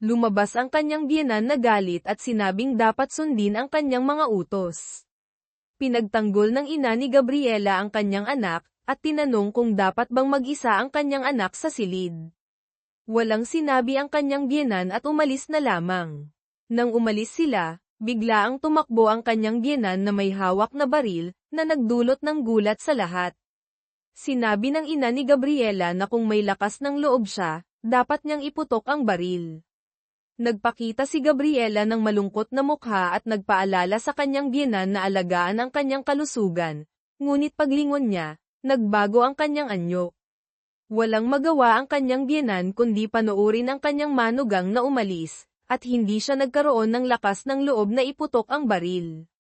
Lumabas ang kanyang biyenan na galit at sinabing dapat sundin ang kanyang mga utos. Pinagtanggol ng ina ni Gabriela ang kanyang anak, at tinanong kung dapat bang mag-isa ang kanyang anak sa silid. Walang sinabi ang kanyang biyenan at umalis na lamang. Nang umalis sila, bigla ang tumakbo ang kanyang biyenan na may hawak na baril, na nagdulot ng gulat sa lahat. Sinabi ng ina ni Gabriela na kung may lakas ng loob siya, dapat niyang iputok ang baril. Nagpakita si Gabriela ng malungkot na mukha at nagpaalala sa kanyang biyenan na alagaan ang kanyang kalusugan, ngunit paglingon niya, nagbago ang kanyang anyo. Walang magawa ang kanyang biyenan kundi panoorin ang kanyang manugang na umalis, at hindi siya nagkaroon ng lakas ng loob na iputok ang baril.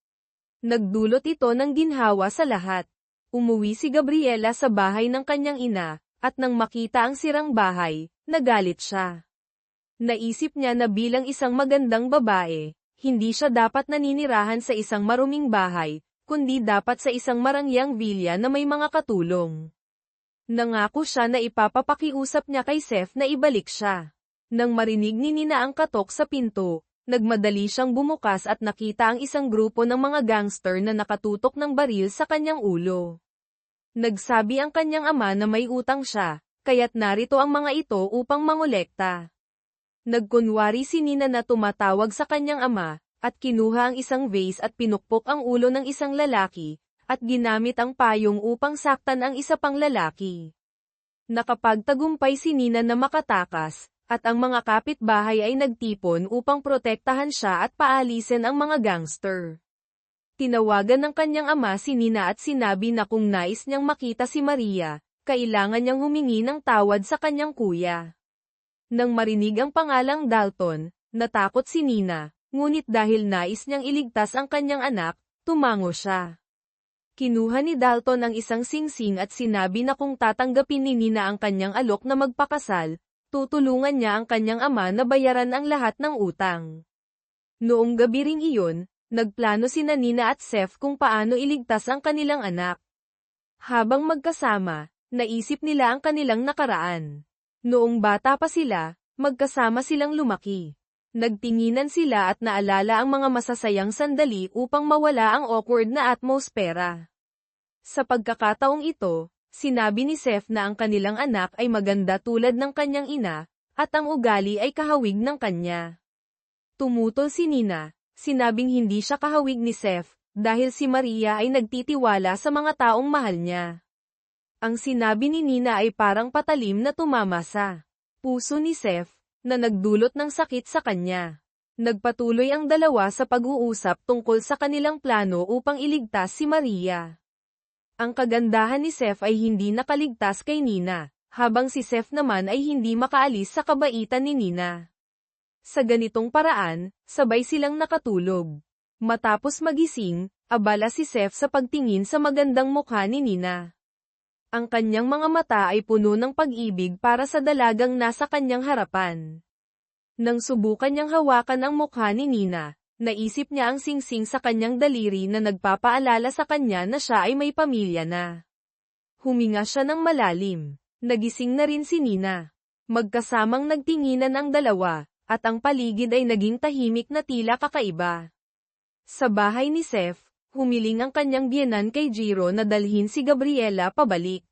Nagdulot ito ng ginhawa sa lahat. Umuwi si Gabriela sa bahay ng kanyang ina, at nang makita ang sirang bahay, nagalit siya. Naisip niya na bilang isang magandang babae, hindi siya dapat naninirahan sa isang maruming bahay, kundi dapat sa isang marangyang vilya na may mga katulong. Nangako siya na ipapapakiusap niya kay Seth na ibalik siya. Nang marinig ni Nina ang katok sa pinto, nagmadali siyang bumukas at nakita ang isang grupo ng mga gangster na nakatutok ng baril sa kanyang ulo. Nagsabi ang kanyang ama na may utang siya, kaya't narito ang mga ito upang mangolekta. Nagkunwari si Nina na tumatawag sa kanyang ama, at kinuha ang isang vase at pinukpok ang ulo ng isang lalaki, at ginamit ang payong upang saktan ang isa pang lalaki. Nakapagtagumpay si Nina na makatakas, at ang mga kapitbahay ay nagtipon upang protektahan siya at paalisin ang mga gangster. Tinawagan ng kanyang ama si Nina at sinabi na kung nais niyang makita si Maria, kailangan niyang humingi ng tawad sa kanyang kuya. Nang marinig ang pangalang Dalton, natakot si Nina, ngunit dahil nais niyang iligtas ang kanyang anak, tumango siya. Kinuha ni Dalton ang isang singsing at sinabi na kung tatanggapin ni Nina ang kanyang alok na magpakasal, tutulungan niya ang kanyang ama na bayaran ang lahat ng utang. Noong gabi ring iyon, nagplano sina Nina at Seth kung paano iligtas ang kanilang anak. Habang magkasama, naisip nila ang kanilang nakaraan. Noong bata pa sila, magkasama silang lumaki. Nagtinginan sila at naalala ang mga masasayang sandali upang mawala ang awkward na atmosfera. Sa pagkakataong ito, sinabi ni Seth na ang kanilang anak ay maganda tulad ng kanyang ina, at ang ugali ay kahawig ng kanya. Tumutol si Nina, sinabing hindi siya kahawig ni Seth, dahil si Maria ay nagtitiwala sa mga taong mahal niya. Ang sinabi ni Nina ay parang patalim na tumama sa puso ni Seth, na nagdulot ng sakit sa kanya. Nagpatuloy ang dalawa sa pag-uusap tungkol sa kanilang plano upang iligtas si Maria. Ang kagandahan ni Seth ay hindi nakaligtas kay Nina, habang si Seth naman ay hindi makaalis sa kabaitan ni Nina. Sa ganitong paraan, sabay silang nakatulog. Matapos magising, abala si Seth sa pagtingin sa magandang mukha ni Nina. Ang kanyang mga mata ay puno ng pag-ibig para sa dalagang nasa kanyang harapan. Nang subukan niyang hawakan ang mukha ni Nina, naisip niya ang singsing sa kanyang daliri na nagpapaalala sa kanya na siya ay may pamilya na. Huminga siya ng malalim. Nagising na rin si Nina. Magkasamang nagtinginan ang dalawa, at ang paligid ay naging tahimik na tila kakaiba. Sa bahay ni Seth, humiling ang kanyang biyenan kay Jiro na dalhin si Gabriela pabalik.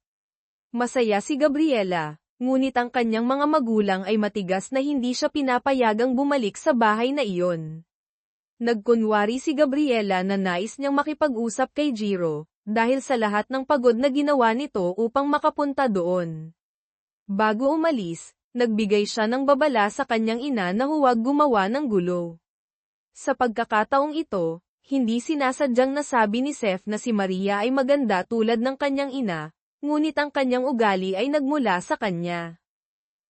Masaya si Gabriela, ngunit ang kanyang mga magulang ay matigas na hindi siya pinapayagang bumalik sa bahay na iyon. Nagkunwari si Gabriela na nais niyang makipag-usap kay Jiro, dahil sa lahat ng pagod na ginawa nito upang makapunta doon. Bago umalis, nagbigay siya ng babala sa kanyang ina na huwag gumawa ng gulo. Sa pagkakataong ito, hindi sinasadyang nasabi ni Seth na si Maria ay maganda tulad ng kanyang ina, ngunit ang kanyang ugali ay nagmula sa kanya.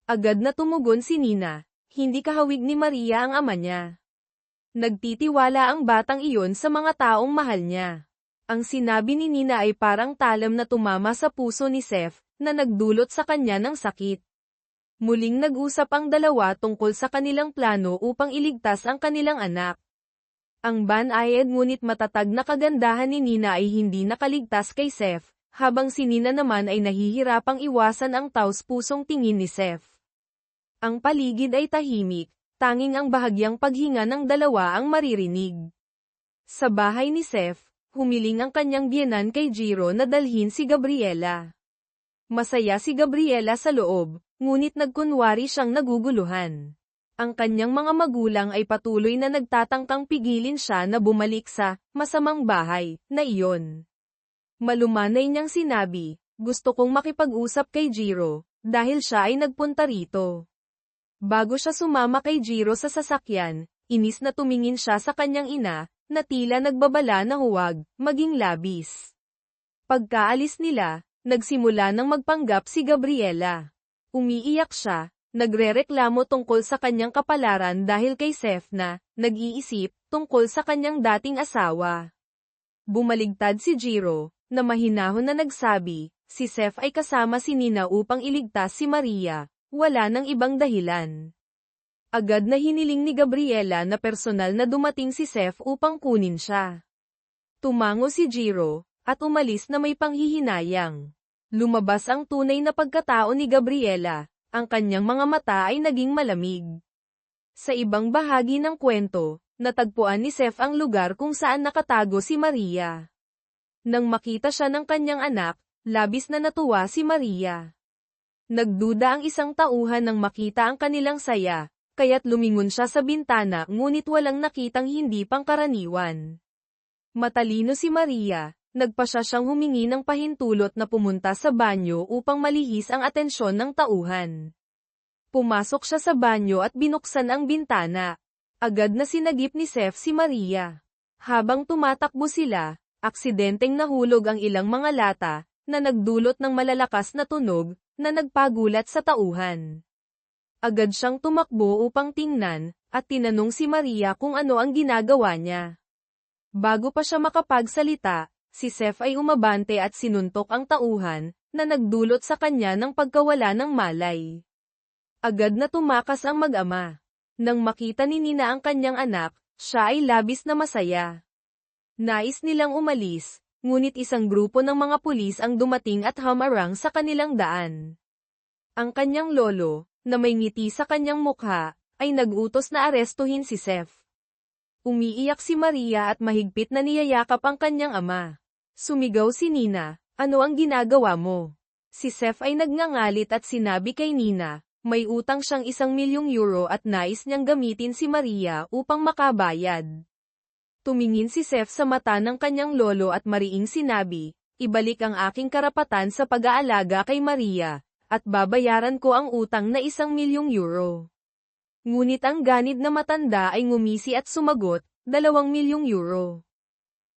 Agad na tumugon si Nina, hindi kahawig ni Maria ang ama niya. Nagtitiwala ang batang iyon sa mga taong mahal niya. Ang sinabi ni Nina ay parang talam na tumama sa puso ni Seth, na nagdulot sa kanya ng sakit. Muling nag-usap ang dalawa tungkol sa kanilang plano upang iligtas ang kanilang anak. Ang banayad ngunit matatag na kagandahan ni Nina ay hindi nakaligtas kay Seth, habang si Nina naman ay nahihirapang iwasan ang taos-pusong tingin ni Seth. Ang paligid ay tahimik, tanging ang bahagyang paghinga ng dalawa ang maririnig. Sa bahay ni Seth, humiling ang kanyang biyenan kay Jiro na dalhin si Gabriela. Masaya si Gabriela sa loob, ngunit nagkunwari siyang naguguluhan. Ang kanyang mga magulang ay patuloy na nagtatangkang pigilin siya na bumalik sa masamang bahay na iyon. Malumanay niyang sinabi, gusto kong makipag-usap kay Jiro, dahil siya ay nagpunta rito. Bago siya sumama kay Jiro sa sasakyan, inis na tumingin siya sa kanyang ina, na tila nagbabala na huwag maging labis. Pagkaalis nila, nagsimula ng magpanggap si Gabriela. Umiiyak siya, nagrereklamo tungkol sa kanyang kapalaran dahil kay Seth na nag-iisip tungkol sa kanyang dating asawa. Bumaligtad si Jiro, na mahinahon na nagsabi, si Seth ay kasama si Nina upang iligtas si Maria, wala nang ibang dahilan. Agad na hiniling ni Gabriela na personal na dumating si Seth upang kunin siya. Tumango si Jiro, at umalis na may panghihinayang. Lumabas ang tunay na pagkatao ni Gabriela, ang kanyang mga mata ay naging malamig. Sa ibang bahagi ng kwento, natagpuan ni Seth ang lugar kung saan nakatago si Maria. Nang makita siya ng kanyang anak, labis na natuwa si Maria. Nagduda ang isang tauhan nang makita ang kanilang saya, kaya't lumingon siya sa bintana ngunit walang nakitang hindi pangkaraniwan. Matalino si Maria. Nagpasya siyang humingi ng pahintulot na pumunta sa banyo upang malihis ang atensyon ng tauhan. Pumasok siya sa banyo at binuksan ang bintana. Agad na sinagip ni Seth si Maria. Habang tumatakbo sila, aksidenteng nahulog ang ilang mga lata, na nagdulot ng malalakas na tunog, na nagpagulat sa tauhan. Agad siyang tumakbo upang tingnan, at tinanong si Maria kung ano ang ginagawa niya. Bago pa siya makapagsalita, si Seth ay umabante at sinuntok ang tauhan, na nagdulot sa kanya ng pagkawala ng malay. Agad na tumakas ang mag-ama. Nang makita ni Nina ang kanyang anak, siya ay labis na masaya. Nais nilang umalis, ngunit isang grupo ng mga pulis ang dumating at hamarang sa kanilang daan. Ang kanyang lolo, na may ngiti sa kanyang mukha, ay nag-utos na arestuhin si Seth. Umiiyak si Maria at mahigpit na niyayakap ang kanyang ama. Sumigaw si Nina, "Ano ang ginagawa mo?" Si Seth ay nagngangalit at sinabi kay Nina, may utang siyang €1,000,000 at nais niyang gamitin si Maria upang makabayad. Tumingin si Seth sa mata ng kanyang lolo at mariing sinabi, "Ibalik ang aking karapatan sa pag-aalaga kay Maria, at babayaran ko ang utang na €1,000,000. Ngunit ang ganid na matanda ay ngumisi at sumagot, €2,000,000.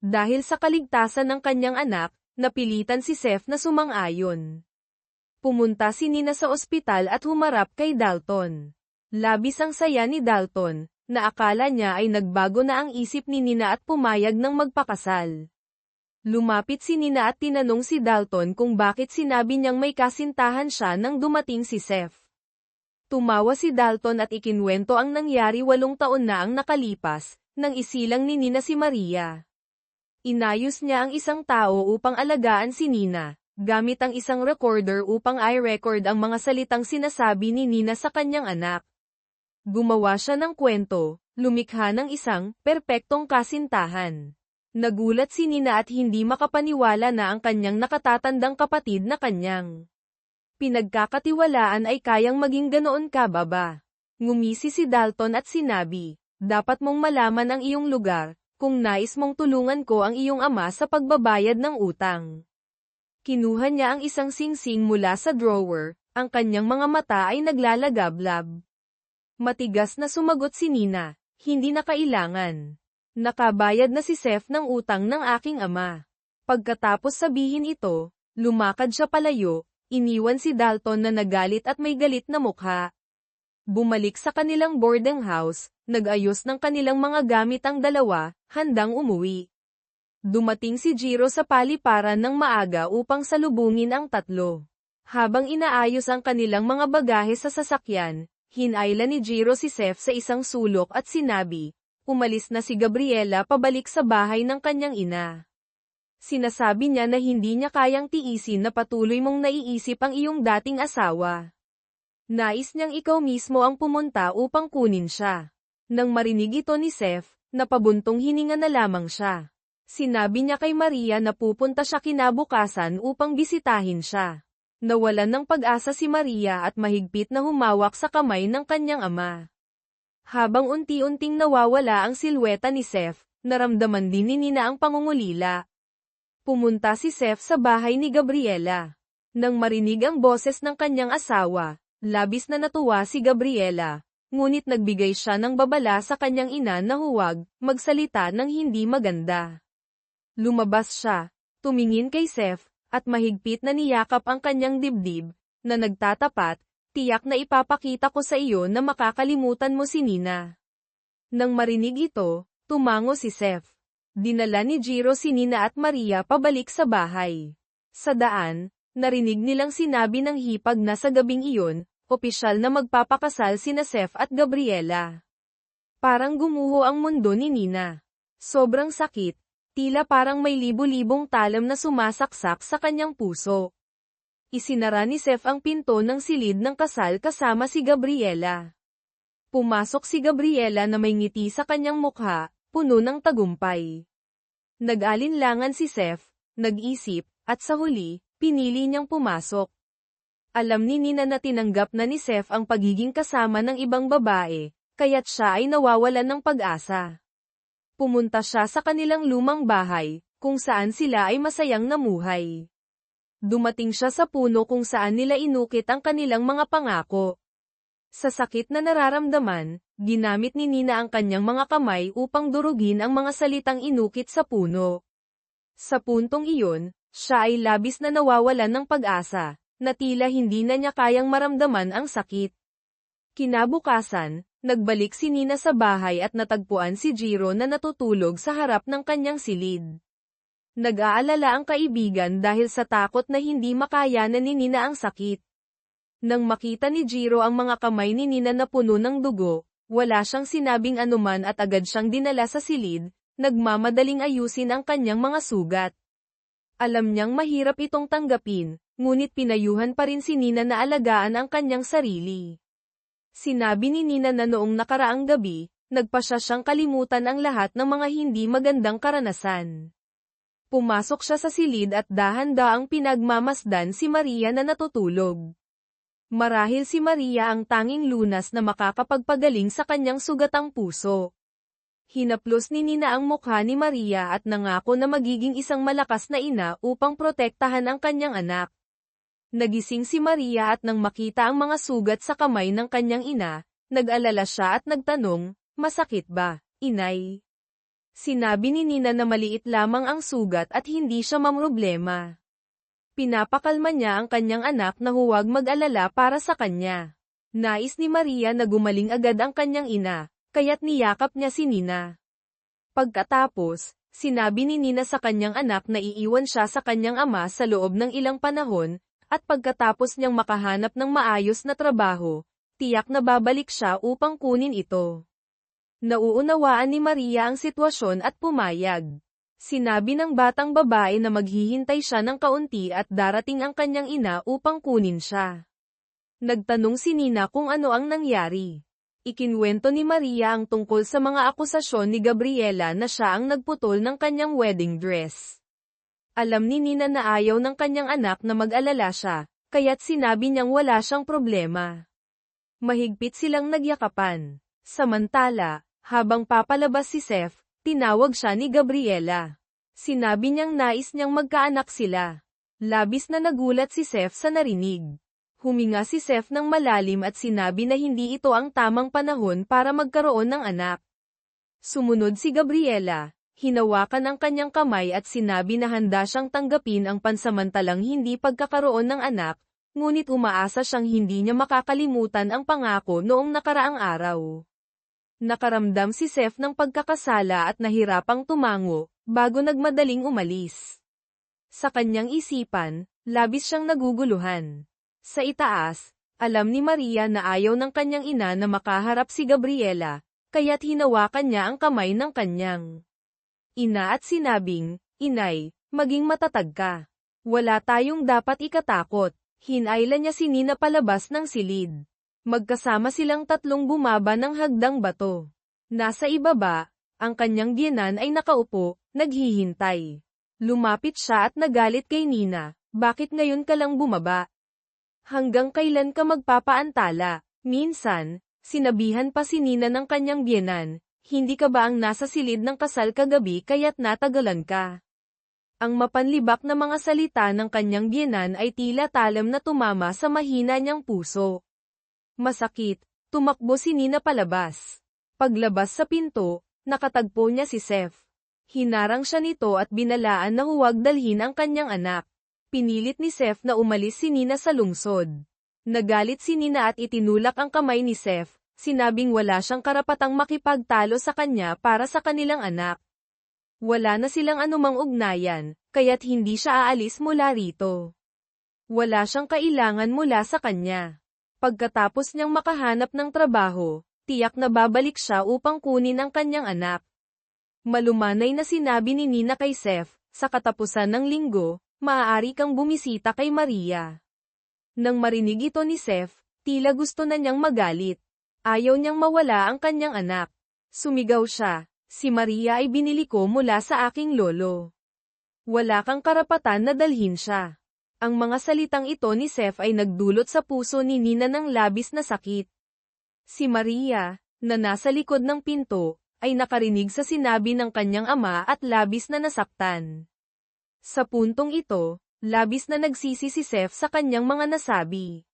Dahil sa kaligtasan ng kanyang anak, napilitan si Seth na sumang-ayon. Pumunta si Nina sa ospital at humarap kay Dalton. Labis ang saya ni Dalton, na akala niya ay nagbago na ang isip ni Nina at pumayag ng magpakasal. Lumapit si Nina at tinanong si Dalton kung bakit sinabi niyang may kasintahan siya nang dumating si Seth. Tumawa si Dalton at ikinwento ang nangyari 8 taon na ang nakalipas, nang isilang ni Nina si Maria. Inayos niya ang isang tao upang alagaan si Nina, gamit ang isang recorder upang i-record ang mga salitang sinasabi ni Nina sa kanyang anak. Gumawa siya ng kwento, lumikha ng isang perpektong kasintahan. Nagulat si Nina at hindi makapaniwala na ang kanyang nakatatandang kapatid na kanyang pinagkakatiwalaan ay kayang maging ganoon kababa. Ngumisi si Dalton at sinabi, "Dapat mong malaman ang iyong lugar, kung nais mong tulungan ko ang iyong ama sa pagbabayad ng utang." Kinuha niya ang isang singsing mula sa drawer, ang kanyang mga mata ay naglalagablab. Matigas na sumagot si Nina, "Hindi na kailangan. Nakabayad na si Seth ng utang ng aking ama." Pagkatapos sabihin ito, lumakad siya palayo, iniwan si Dalton na nagalit at may galit na mukha. Bumalik sa kanilang boarding house, nag-ayos ng kanilang mga gamit ang dalawa, handang umuwi. Dumating si Jiro sa paliparan ng maaga upang salubungin ang tatlo. Habang inaayos ang kanilang mga bagahe sa sasakyan, hinayla ni Jiro si Seth sa isang sulok at sinabi, umalis na si Gabriela pabalik sa bahay ng kanyang ina. Sinasabi niya na hindi niya kayang tiisin na patuloy mong naiisip ang iyong dating asawa. Nais niyang ikaw mismo ang pumunta upang kunin siya. Nang marinig ito ni Seth, napabuntong hininga na lamang siya. Sinabi niya kay Maria na pupunta siya kinabukasan upang bisitahin siya. Nawalan ng pag-asa si Maria at mahigpit na humawak sa kamay ng kanyang ama. Habang unti-unting nawawala ang silweta ni Seth, naramdaman din ni Nina ang pangungulila. Pumunta si Seth sa bahay ni Gabriela. Nang marinig ang boses ng kanyang asawa, labis na natuwa si Gabriela, ngunit nagbigay siya ng babala sa kanyang ina na huwag magsalita ng hindi maganda. Lumabas siya, tumingin kay Seth, at mahigpit na niyakap ang kanyang dibdib, na nagtatapat, "Tiyak na ipapakita ko sa iyo na makakalimutan mo si Nina." Nang marinig ito, tumango si Seth. Dinala ni Jiro si Nina at Maria pabalik sa bahay. Sa daan, narinig nilang sinabi ng hipag na sa gabing iyon, opisyal na magpapakasal sina Seth at Gabriela. Parang gumuho ang mundo ni Nina. Sobrang sakit, tila parang may libu-libong talam na sumasaksak sa kanyang puso. Isinara ni Seth ang pinto ng silid ng kasal kasama si Gabriela. Pumasok si Gabriela na may ngiti sa kanyang mukha, puno ng tagumpay. Nag-alinlangan si Seth, nag-isip, at sa huli, pinili niyang pumasok. Alam ni Nina na tinanggap na ni Seth ang pagiging kasama ng ibang babae, kaya't siya ay nawawalan ng pag-asa. Pumunta siya sa kanilang lumang bahay, kung saan sila ay masayang namuhay. Dumating siya sa puno kung saan nila inukit ang kanilang mga pangako. Sa sakit na nararamdaman, ginamit ni Nina ang kanyang mga kamay upang durugin ang mga salitang inukit sa puno. Sa puntong iyon, siya ay labis na nawawalan ng pag-asa, na tila hindi na niya kayang maramdaman ang sakit. Kinabukasan, nagbalik si Nina sa bahay at natagpuan si Jiro na natutulog sa harap ng kanyang silid. Nag-aalala ang kaibigan dahil sa takot na hindi makayanan ni Nina ang sakit. Nang makita ni Jiro ang mga kamay ni Nina na puno ng dugo, wala siyang sinabing anuman at agad siyang dinala sa silid, nagmamadaling ayusin ang kanyang mga sugat. Alam niyang mahirap itong tanggapin, ngunit pinayuhan pa rin si Nina na alagaan ang kanyang sarili. Sinabi ni Nina na noong nakaraang gabi, nagpa siya siyang kalimutan ang lahat ng mga hindi magandang karanasan. Pumasok siya sa silid at dahan-daang pinagmamasdan si Maria na natutulog. Marahil si Maria ang tanging lunas na makakapagpagaling sa kanyang sugatang puso. Hinaplos ni Nina ang mukha ni Maria at nangako na magiging isang malakas na ina upang protektahan ang kanyang anak. Nagising si Maria at nang makita ang mga sugat sa kamay ng kanyang ina, nag-alala siya at nagtanong, "Masakit ba, inay?" Sinabi ni Nina na maliit lamang ang sugat at hindi siya mamroblema. Pinapakalma niya ang kanyang anak na huwag mag-alala para sa kanya. Nais ni Maria na gumaling agad ang kanyang ina, kaya't niyakap niya si Nina. Pagkatapos, sinabi ni Nina sa kanyang anak na iiwan siya sa kanyang ama sa loob ng ilang panahon, at pagkatapos niyang makahanap ng maayos na trabaho, tiyak na babalik siya upang kunin ito. Nauunawaan ni Maria ang sitwasyon at pumayag. Sinabi ng batang babae na maghihintay siya ng kaunti at darating ang kanyang ina upang kunin siya. Nagtanong si Nina kung ano ang nangyari. Ikinwento ni Maria ang tungkol sa mga akusasyon ni Gabriela na siya ang nagputol ng kanyang wedding dress. Alam ni Nina na ayaw ng kanyang anak na mag-alala siya, kaya't sinabi niyang wala siyang problema. Mahigpit silang nagyakapan. Samantala, habang papalabas si Seth, tinawag siya ni Gabriela. Sinabi niyang nais niyang magkaanak sila. Labis na nagulat si Seth sa narinig. Huminga si Seth ng malalim at sinabi na hindi ito ang tamang panahon para magkaroon ng anak. Sumunod si Gabriela. Hinawakan ang kanyang kamay at sinabi na handa siyang tanggapin ang pansamantalang hindi pagkakaroon ng anak, ngunit umaasa siyang hindi niya makakalimutan ang pangako noong nakaraang araw. Nakaramdam si Seth ng pagkakasala at nahirapang tumango, bago nagmadaling umalis. Sa kanyang isipan, labis siyang naguguluhan. Sa itaas, alam ni Maria na ayaw ng kanyang ina na makaharap si Gabriela, kaya't hinawakan niya ang kamay ng kanyang ina at sinabing, "Inay, maging matatag ka. Wala tayong dapat ikatakot." Hinayla niya si Nina palabas ng silid. Magkasama silang tatlong bumaba ng hagdang bato. Nasa ibaba, ang kanyang biyenan ay nakaupo, naghihintay. Lumapit siya at nagalit kay Nina, "Bakit ngayon ka lang bumaba? Hanggang kailan ka magpapaantala?" Minsan, sinabihan pa si Nina ng kanyang biyenan, "Hindi ka ba ang nasa silid ng kasal kagabi kaya't natagalan ka?" Ang mapanlibak na mga salita ng kanyang biyenan ay tila talam na tumama sa mahina niyang puso. Masakit, tumakbo si Nina palabas. Paglabas sa pinto, nakatagpo niya si Seth. Hinarang siya nito at binalaan na huwag dalhin ang kanyang anak. Pinilit ni Seth na umalis si Nina sa lungsod. Nagalit si Nina at itinulak ang kamay ni Seth. Sinabing wala siyang karapatang makipagtalo sa kanya para sa kanilang anak. Wala na silang anumang ugnayan, kaya't hindi siya aalis mula rito. Wala siyang kailangan mula sa kanya. Pagkatapos niyang makahanap ng trabaho, tiyak na babalik siya upang kunin ang kanyang anak. Malumanay na sinabi ni Nina kay Seth, sa katapusan ng linggo, maaari kang bumisita kay Maria. Nang marinig ito ni Seth, tila gusto na niyang magalit. Ayaw niyang mawala ang kanyang anak. Sumigaw siya, "Si Maria ay binili ko mula sa aking lolo. Wala kang karapatan na dalhin siya." Ang mga salitang ito ni Seth ay nagdulot sa puso ni Nina ng labis na sakit. Si Maria, na nasa likod ng pinto, ay nakarinig sa sinabi ng kanyang ama at labis na nasaktan. Sa puntong ito, labis na nagsisi si Seth sa kanyang mga nasabi.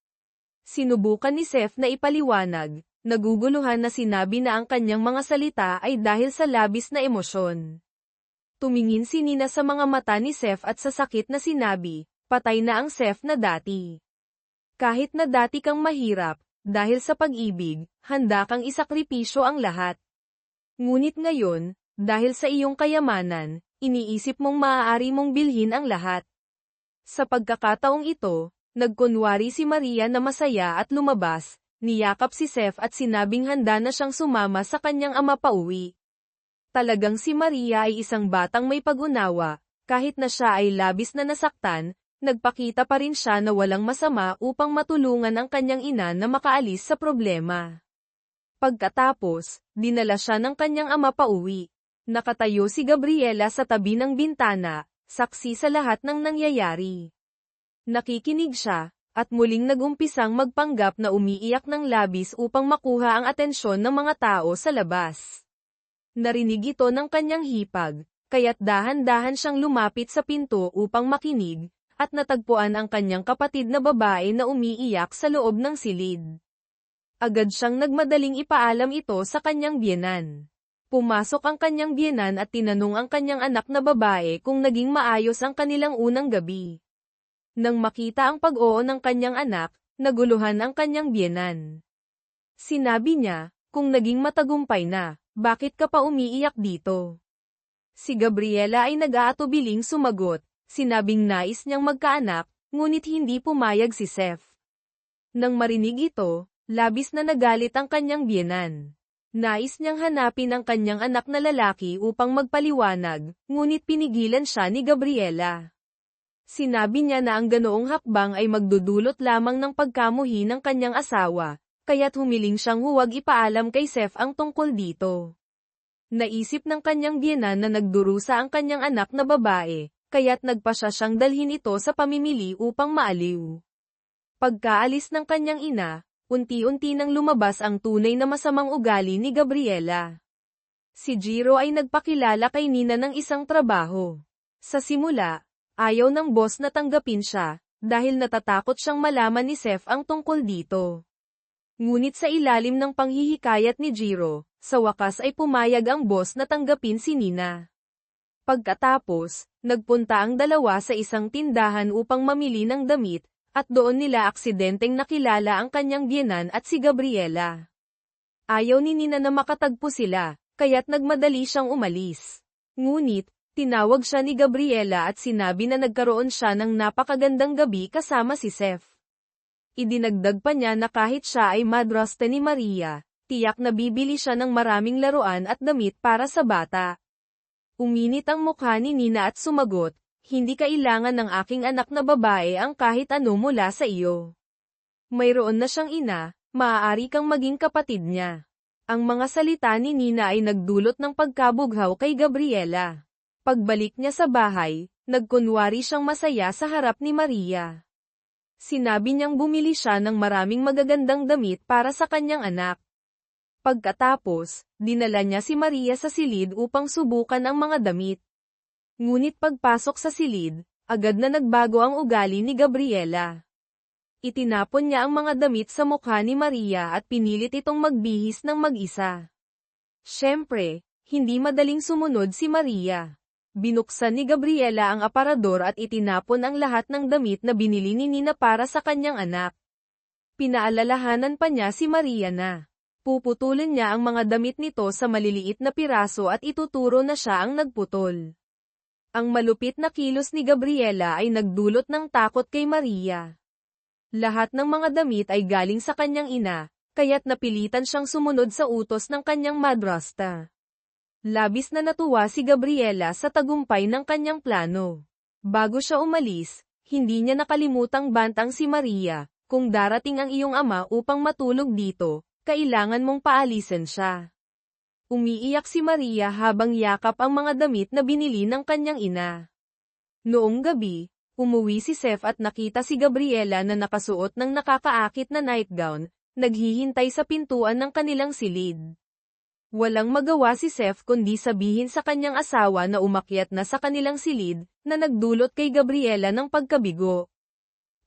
Sinubukan ni Seth na ipaliwanag, naguguluhan na sinabi na ang kanyang mga salita ay dahil sa labis na emosyon. Tumingin si Nina sa mga mata ni Seth at sa sakit na sinabi, "Patay na ang Seth na dati. Kahit na dati kang mahirap, dahil sa pag-ibig, handa kang isakripisyo ang lahat. Ngunit ngayon, dahil sa iyong kayamanan, iniisip mong maaari mong bilhin ang lahat." Sa pagkakataong ito, nagkunwari si Maria na masaya at lumabas, niyakap si Seth at sinabing handa na siyang sumama sa kanyang ama pauwi. Talagang si Maria ay isang batang may pag-unawa, kahit na siya ay labis na nasaktan, nagpakita pa rin siya na walang masama upang matulungan ang kanyang ina na makaalis sa problema. Pagkatapos, dinala siya ng kanyang ama pauwi. Nakatayo si Gabriela sa tabi ng bintana, saksi sa lahat ng nangyayari. Nakikinig siya, at muling nagumpisang magpanggap na umiiyak ng labis upang makuha ang atensyon ng mga tao sa labas. Narinig ito ng kanyang hipag, kaya't dahan-dahan siyang lumapit sa pinto upang makinig, at natagpuan ang kanyang kapatid na babae na umiiyak sa loob ng silid. Agad siyang nagmadaling ipaalam ito sa kanyang biyenan. Pumasok ang kanyang biyenan at tinanong ang kanyang anak na babae kung naging maayos ang kanilang unang gabi. Nang makita ang pag-oo ng kanyang anak, naguluhan ang kanyang biyenan. Sinabi niya, kung naging matagumpay na, bakit ka pa umiiyak dito? Si Gabriela ay nag-aatubiling sumagot, sinabing nais niyang magkaanak, ngunit hindi pumayag si Seth. Nang marinig ito, labis na nagalit ang kanyang biyenan. Nais niyang hanapin ang kanyang anak na lalaki upang magpaliwanag, ngunit pinigilan siya ni Gabriela. Sinabi niya na ang ganoong hakbang ay magdudulot lamang ng pagkamuhi ng kanyang asawa, kaya't humiling siyang huwag ipaalam kay Seth ang tungkol dito. Naisip ng kanyang biyenan na nagdurusa ang kanyang anak na babae, kaya't nagpasya siyang dalhin ito sa pamimili upang maaliw. Pagkaalis ng kanyang ina, unti-unti nang lumabas ang tunay na masamang ugali ni Gabriela. Si Jiro ay nagpakilala kay Nina ng isang trabaho. Sa simula, ayaw ng boss na tanggapin siya, dahil natatakot siyang malaman ni Seth ang tungkol dito. Ngunit sa ilalim ng panghihikayat ni Jiro, sa wakas ay pumayag ang boss na tanggapin si Nina. Pagkatapos, nagpunta ang dalawa sa isang tindahan upang mamili ng damit, at doon nila aksidenteng nakilala ang kanyang biyenan at si Gabriela. Ayaw ni Nina na makatagpo sila, kaya't nagmadali siyang umalis. Ngunit, tinawag siya ni Gabriela at sinabi na nagkaroon siya ng napakagandang gabi kasama si Seth. Idinagdag pa niya na kahit siya ay madrasta ni Maria, tiyak na bibili siya ng maraming laruan at damit para sa bata. Uminit ang mukha ni Nina at sumagot, hindi kailangan ng aking anak na babae ang kahit ano mula sa iyo. Mayroon na siyang ina, maaari kang maging kapatid niya. Ang mga salita ni Nina ay nagdulot ng pagkabughaw kay Gabriela. Pagbalik niya sa bahay, nagkunwari siyang masaya sa harap ni Maria. Sinabi niyang bumili siya ng maraming magagandang damit para sa kanyang anak. Pagkatapos, dinala niya si Maria sa silid upang subukan ang mga damit. Ngunit pagpasok sa silid, agad na nagbago ang ugali ni Gabriela. Itinapon niya ang mga damit sa mukha ni Maria at pinilit itong magbihis ng mag-isa. Siyempre, hindi madaling sumunod si Maria. Binuksan ni Gabriela ang aparador at itinapon ang lahat ng damit na binili ni Nina para sa kanyang anak. Pinaalalahanan pa niya si Maria na puputulin niya ang mga damit nito sa maliliit na piraso at ituturo na siya ang nagputol. Ang malupit na kilos ni Gabriela ay nagdulot ng takot kay Maria. Lahat ng mga damit ay galing sa kanyang ina, kaya't napilitan siyang sumunod sa utos ng kanyang madrasta. Labis na natuwa si Gabriela sa tagumpay ng kanyang plano. Bago siya umalis, hindi niya nakalimutang bantang si Maria, kung darating ang iyong ama upang matulog dito, kailangan mong paalisin siya. Umiiyak si Maria habang yakap ang mga damit na binili ng kanyang ina. Noong gabi, umuwi si Seth at nakita si Gabriela na nakasuot ng nakakaakit na nightgown, naghihintay sa pintuan ng kanilang silid. Walang magawa si Seth kundi sabihin sa kanyang asawa na umakyat na sa kanilang silid, na nagdulot kay Gabriela ng pagkabigo.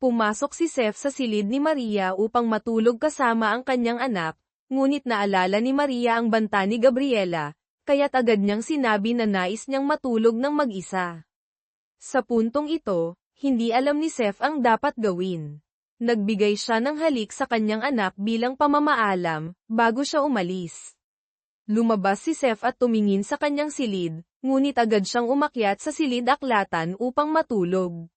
Pumasok si Seth sa silid ni Maria upang matulog kasama ang kanyang anak, ngunit naalala ni Maria ang banta ni Gabriela, kaya't agad niyang sinabi na nais niyang matulog ng mag-isa. Sa puntong ito, hindi alam ni Seth ang dapat gawin. Nagbigay siya ng halik sa kanyang anak bilang pamamaalam, bago siya umalis. Lumabas si Seth at tumingin sa kanyang silid, ngunit agad siyang umakyat sa silid aklatan upang matulog.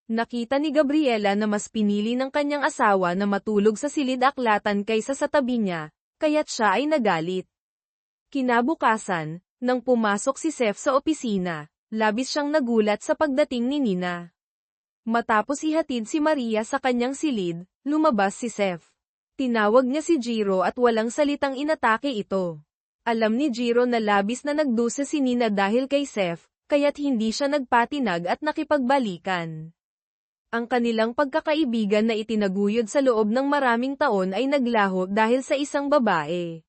Nakita ni Gabriela na mas pinili ng kanyang asawa na matulog sa silid aklatan kaysa sa tabi niya, kaya't siya ay nagalit. Kinabukasan, nang pumasok si Seth sa opisina, labis siyang nagulat sa pagdating ni Nina. Matapos ihatid si Maria sa kanyang silid, lumabas si Seth. Tinawag niya si Jiro at walang salitang inatake ito. Alam ni Jiro na labis na nagdusa si Nina dahil kay Seth, kaya't hindi siya nagpatinag at nakipagbalikan. Ang kanilang pagkakaibigan na itinaguyod sa loob ng maraming taon ay naglaho dahil sa isang babae.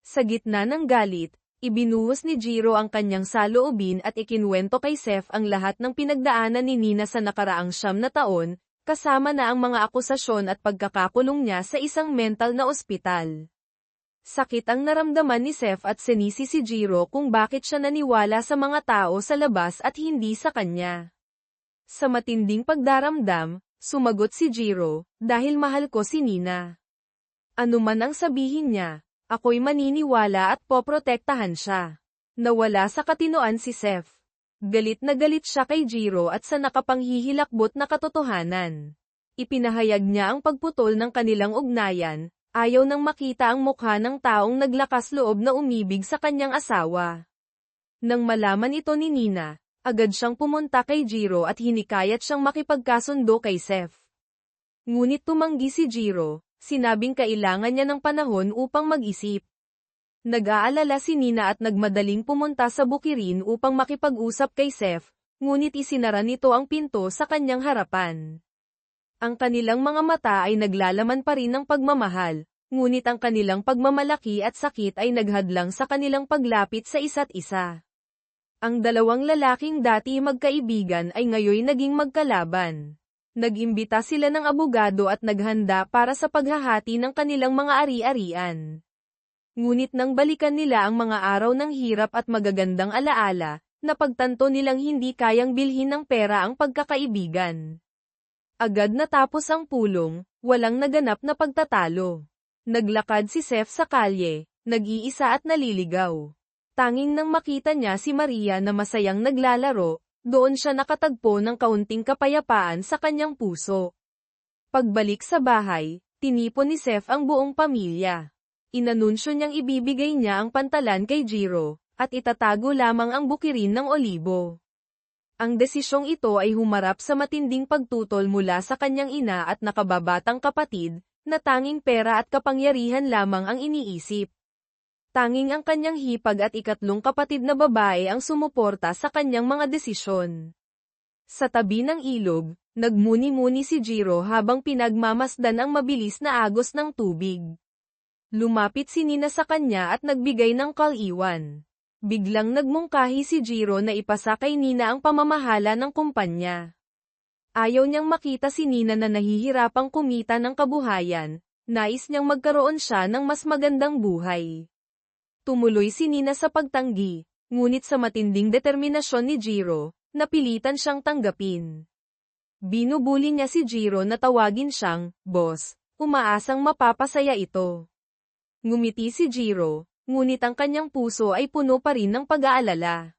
Sa gitna ng galit, ibinuhos ni Jiro ang kanyang saloobin at ikinwento kay Seth ang lahat ng pinagdaanan ni Nina sa nakaraang 9 na taon, kasama na ang mga akusasyon at pagkakakulong niya sa isang mental na ospital. Sakit ang naramdaman ni Seth at sinisi si Jiro kung bakit siya naniwala sa mga tao sa labas at hindi sa kanya. Sa matinding pagdaramdam, sumagot si Jiro, dahil mahal ko si Nina. Ano man ang sabihin niya, ako'y maniniwala at poprotektahan siya. Nawala sa katinoan si Seth. Galit na galit siya kay Jiro at sa nakapanghihilakbot na katotohanan. Ipinahayag niya ang pagputol ng kanilang ugnayan. Ayaw nang makita ang mukha ng taong naglakas loob na umibig sa kanyang asawa. Nang malaman ito ni Nina, agad siyang pumunta kay Jiro at hinikayat siyang makipagkasundo kay Seth. Ngunit tumanggi si Jiro, sinabing kailangan niya ng panahon upang mag-isip. Nag-aalala si Nina at nagmadaling pumunta sa bukirin upang makipag-usap kay Seth, ngunit isinara nito ang pinto sa kanyang harapan. Ang kanilang mga mata ay naglalaman pa rin ng pagmamahal, ngunit ang kanilang pagmamalaki at sakit ay naghadlang sa kanilang paglapit sa isa't isa. Ang dalawang lalaking dati magkaibigan ay ngayon naging magkalaban. Nag-imbita sila ng abogado at naghanda para sa paghahati ng kanilang mga ari-arian. Ngunit nang balikan nila ang mga araw ng hirap at magagandang alaala, napagtanto nilang hindi kayang bilhin ng pera ang pagkakaibigan. Agad natapos ang pulong, walang naganap na pagtatalo. Naglakad si Seth sa kalye, nag-iisa at naliligaw. Tanging nang makita niya si Maria na masayang naglalaro, doon siya nakatagpo ng kaunting kapayapaan sa kanyang puso. Pagbalik sa bahay, tinipon ni Seth ang buong pamilya. Inanunsyo niyang ibibigay niya ang pantalan kay Jiro, at itatago lamang ang bukirin ng olibo. Ang desisyong ito ay humarap sa matinding pagtutol mula sa kanyang ina at nakababatang kapatid, na tanging pera at kapangyarihan lamang ang iniisip. Tanging ang kanyang hipag at ikatlong kapatid na babae ang sumuporta sa kanyang mga desisyon. Sa tabi ng ilog, nagmuni-muni si Jiro habang pinagmamasdan ang mabilis na agos ng tubig. Lumapit si Nina sa kanya at nagbigay ng kaliwan. Biglang nagmungkahi si Jiro na ipasa kay Nina ang pamamahala ng kumpanya. Ayaw niyang makita si Nina na nahihirapang kumita ng kabuhayan, nais niyang magkaroon siya ng mas magandang buhay. Tumuloy si Nina sa pagtanggi, ngunit sa matinding determinasyon ni Jiro, napilitan siyang tanggapin. Binubuli niya si Jiro na tawagin siyang, boss, umaasang mapapasaya ito. Ngumiti si Jiro, ngunit ang kanyang puso ay puno pa rin ng pag-aalala.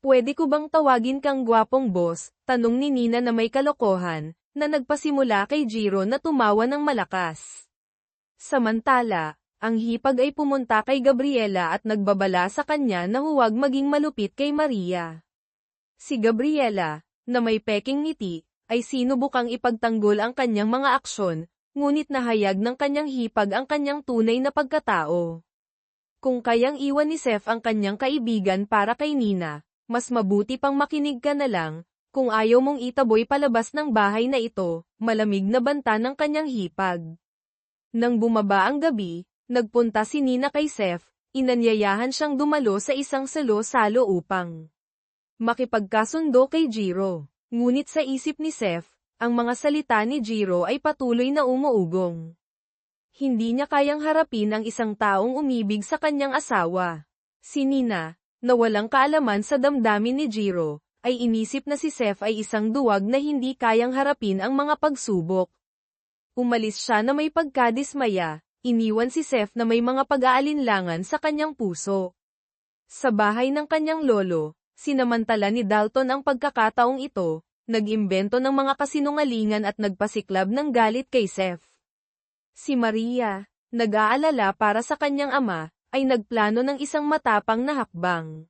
Pwede ko bang tawagin kang gwapong boss? Tanong ni Nina na may kalokohan, na nagpasimula kay Jiro na tumawa ng malakas. Samantala, ang hipag ay pumunta kay Gabriela at nagbabala sa kanya na huwag maging malupit kay Maria. Si Gabriela, na may peking ngiti, ay sinubukang ipagtanggol ang kanyang mga aksyon, ngunit nahayag ng kanyang hipag ang kanyang tunay na pagkatao. Kung kayang iwan ni Seth ang kanyang kaibigan para kay Nina, mas mabuti pang makinig ka na lang, kung ayaw mong itaboy palabas ng bahay na ito, malamig na banta ng kanyang hipag. Nang bumaba ang gabi, nagpunta si Nina kay Seth, inanyayahan siyang dumalo sa isang salo-salo upang makipagkasundo kay Jiro. Ngunit sa isip ni Seth, ang mga salita ni Jiro ay patuloy na umuugong. Hindi niya kayang harapin ang isang taong umibig sa kanyang asawa. Si Nina, na walang kaalaman sa damdamin ni Jiro, ay inisip na si Seth ay isang duwag na hindi kayang harapin ang mga pagsubok. Umalis siya na may pagkadismaya, iniwan si Seth na may mga pag-aalinlangan sa kanyang puso. Sa bahay ng kanyang lolo, sinamantala ni Dalton ang pagkakataong ito, nag-imbento ng mga kasinungalingan at nagpasiklab ng galit kay Seth. Si Maria, nag-aalala para sa kanyang ama, ay nagplano ng isang matapang na hakbang.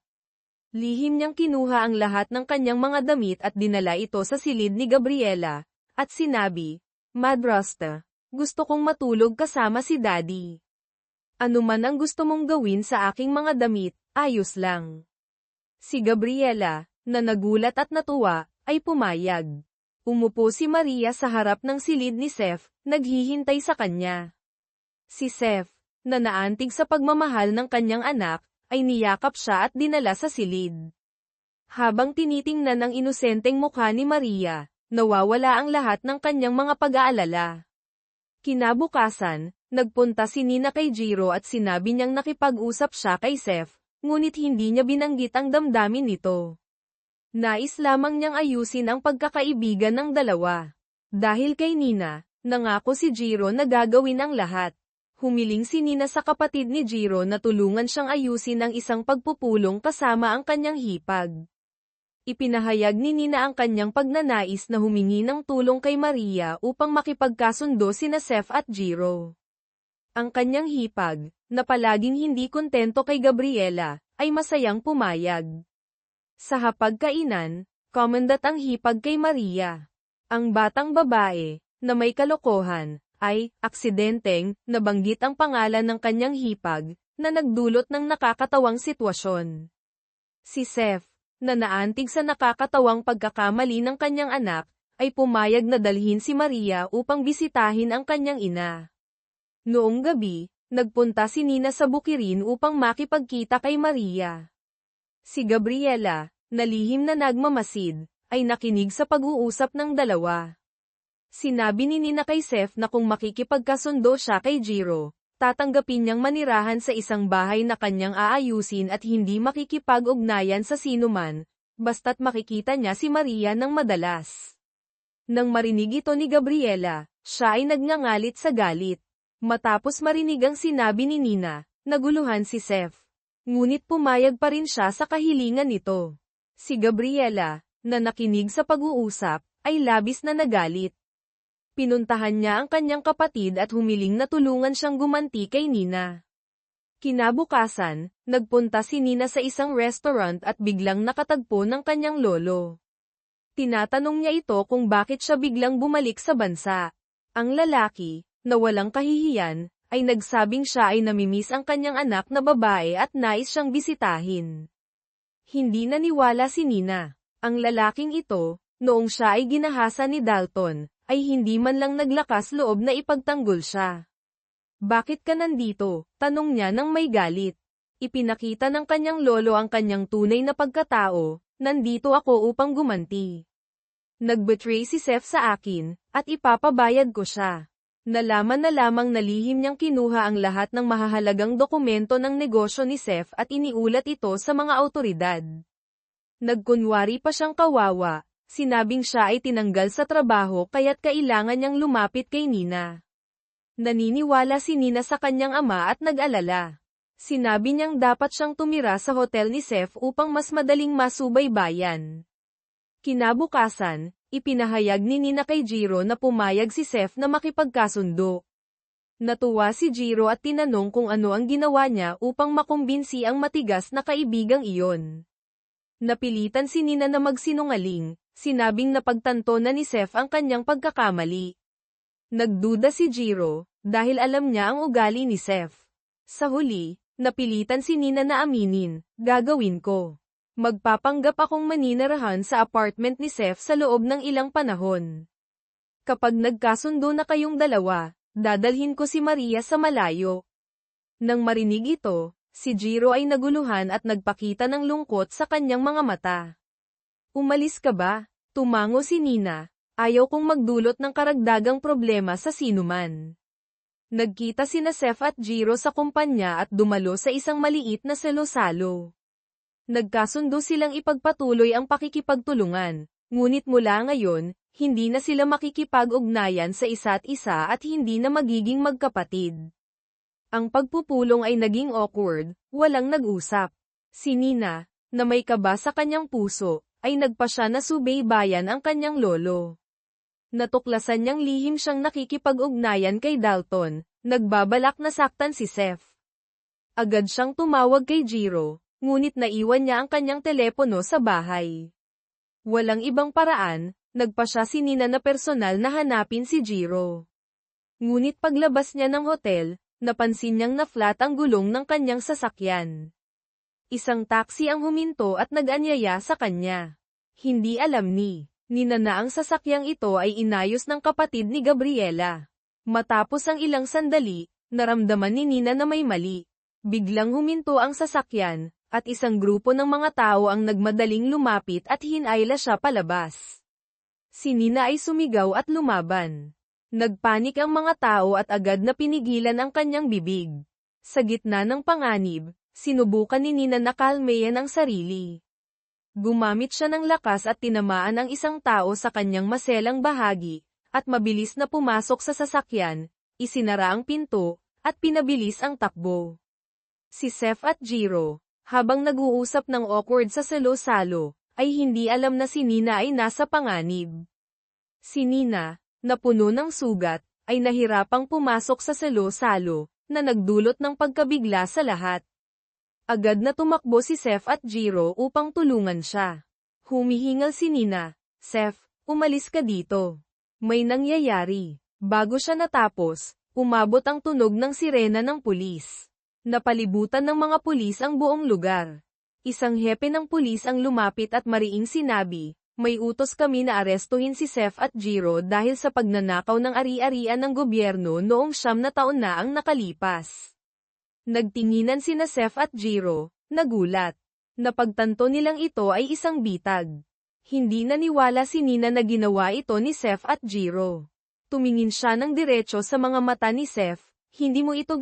Lihim niyang kinuha ang lahat ng kanyang mga damit at dinala ito sa silid ni Gabriela, at sinabi, Madrasta, gusto kong matulog kasama si Daddy. Ano man ang gusto mong gawin sa aking mga damit, ayos lang. Si Gabriela, na nagulat at natuwa, ay pumayag. Umupo si Maria sa harap ng silid ni Seth, naghihintay sa kanya. Si Seth, na naantig sa pagmamahal ng kanyang anak, ay niyakap siya at dinala sa silid. Habang tinitingnan ang inosenteng mukha ni Maria, nawawala ang lahat ng kanyang mga pag-aalala. Kinabukasan, nagpunta si Nina kay Jiro at sinabi niyang nakipag-usap siya kay Seth, ngunit hindi niya binanggit ang damdamin nito. Nais lamang niyang ayusin ang pagkakaibigan ng dalawa. Dahil kay Nina, nangako si Jiro na gagawin ang lahat. Humiling si Nina sa kapatid ni Jiro na tulungan siyang ayusin ang isang pagpupulong kasama ang kanyang hipag. Ipinahayag ni Nina ang kanyang pagnanais na humingi ng tulong kay Maria upang makipagkasundo sina Seth at Jiro. Ang kanyang hipag, na palaging hindi kontento kay Gabriela, ay masayang pumayag. Sa hapagkainan, komandat ang hipag kay Maria. Ang batang babae, na may kalokohan, ay, aksidenteng, nabanggit ang pangalan ng kanyang hipag, na nagdulot ng nakakatawang sitwasyon. Si Seth, na naantig sa nakakatawang pagkakamali ng kanyang anak, ay pumayag na dalhin si Maria upang bisitahin ang kanyang ina. Noong gabi, nagpunta si Nina sa bukirin upang makipagkita kay Maria. Si Gabriela, na lihim na nagmamasid, ay nakinig sa pag-uusap ng dalawa. Sinabi ni Nina kay Seth na kung makikipagkasundo siya kay Jiro, tatanggapin niyang manirahan sa isang bahay na kanyang aayusin at hindi makikipag-ugnayan sa sinuman, basta't makikita niya si Maria ng madalas. Nang marinig ito ni Gabriela, siya ay nagngangalit sa galit. Matapos marinig ang sinabi ni Nina, naguluhan si Seth. Ngunit pumayag pa rin siya sa kahilingan nito. Si Gabriela, na nakinig sa pag-uusap, ay labis na nagalit. Pinuntahan niya ang kanyang kapatid at humiling na tulungan siyang gumanti kay Nina. Kinabukasan, nagpunta si Nina sa isang restaurant at biglang nakatagpo ng kanyang lolo. Tinatanong niya ito kung bakit siya biglang bumalik sa bansa. Ang lalaki, na walang kahihiyan, ay nagsabing siya ay namimiss ang kanyang anak na babae at nais siyang bisitahin. Hindi naniwala si Nina. Ang lalaking ito, noong siya ay ginahasa ni Dalton, ay hindi man lang naglakas loob na ipagtanggol siya. Bakit ka nandito? Tanong niya nang may galit. Ipinakita ng kanyang lolo ang kanyang tunay na pagkatao, nandito ako upang gumanti. Nagbetray si Seth sa akin, at ipapabayad ko siya. Nalaman na lamang na lihim niyang kinuha ang lahat ng mahahalagang dokumento ng negosyo ni Seth at iniulat ito sa mga awtoridad. Nagkunwari pa siyang kawawa. Sinabing siya ay tinanggal sa trabaho kaya't kailangan niyang lumapit kay Nina. Naniniwala si Nina sa kanyang ama at nag-alala. Sinabi niyang dapat siyang tumira sa hotel ni Seth upang mas madaling masubaybayan. Kinabukasan, ipinahayag ni Nina kay Jiro na pumayag si Seth na makipagkasundo. Natuwa si Jiro at tinanong kung ano ang ginawa niya upang makumbinsi ang matigas na kaibigang iyon. Napilitan si Nina na magsinungaling. Sinabing napagtanto na ni Seth ang kanyang pagkakamali. Nagduda si Jiro, dahil alam niya ang ugali ni Seth. Sa huli, napilitan si Nina na aminin, gagawin ko. Magpapanggap akong maninirahan sa apartment ni Seth sa loob ng ilang panahon. Kapag nagkasundo na kayong dalawa, dadalhin ko si Maria sa malayo. Nang marinig ito, si Jiro ay naguluhan at nagpakita ng lungkot sa kanyang mga mata. Umalis ka ba? Tumango si Nina. Ayaw kong magdulot ng karagdagang problema sa sinuman. Nagkita sina Seth at Jiro sa kumpanya at dumalo sa isang maliit na salo-salo. Nagkasundo silang ipagpatuloy ang pakikipagtulungan, ngunit mula ngayon, hindi na sila makikipag-ugnayan sa isa't isa at hindi na magiging magkapatid. Ang pagpupulong ay naging awkward, walang nag-usap. Si Nina, na may kaba sa kanyang puso, ay nagpasya na subaybayan ang kanyang lolo. Natuklasan niyang lihim siyang nakikipag-ugnayan kay Dalton, nagbabalak na saktan si Seth. Agad siyang tumawag kay Jiro, ngunit naiwan niya ang kanyang telepono sa bahay. Walang ibang paraan, nagpa siya si Nina na personal na hanapin si Jiro. Ngunit paglabas niya ng hotel, napansin niyang na-flat ang gulong ng kanyang sasakyan. Isang taxi ang huminto at nag-anyaya sa kanya. Hindi alam ni Nina na ang sasakyang ito ay inayos ng kapatid ni Gabriela. Matapos ang ilang sandali, naramdaman ni Nina na may mali. Biglang huminto ang sasakyan, at isang grupo ng mga tao ang nagmadaling lumapit at hinayla siya palabas. Si Nina ay sumigaw at lumaban. Nagpanik ang mga tao at agad na pinigilan ang kanyang bibig. Sa gitna ng panganib, sinubukan ni Nina na kalmayan ang sarili. Gumamit siya ng lakas at tinamaan ang isang tao sa kanyang maselang bahagi, at mabilis na pumasok sa sasakyan, isinara ang pinto, at pinabilis ang takbo. Si Seth at Jiro, habang nag-uusap ng awkward sa salo-salo, ay hindi alam na si Nina ay nasa panganib. Si Nina, na puno ng sugat, ay nahirapang pumasok sa salo-salo, na nagdulot ng pagkabigla sa lahat. Agad na tumakbo si Seth at Jiro upang tulungan siya. Humihingal si Nina, "Seth, umalis ka dito. May nangyayari." Bago siya natapos, umabot ang tunog ng sirena ng pulis. Napalibutan ng mga pulis ang buong lugar. Isang hepe ng pulis ang lumapit at mariing sinabi, "May utos kami na arestuhin si Seth at Jiro dahil sa pagnanakaw ng ari-arian ng gobyerno noong 9 na taon na ang nakalipas." Nagtinginan sina Seth at Jiro, nagulat. Napagtanto nilang ito ay isang bitag. Hindi naniwala si Nina na ginawa ito ni Seth at Jiro. Tumingin siya ng diretso sa mga mata ni Seth, "Hindi mo ito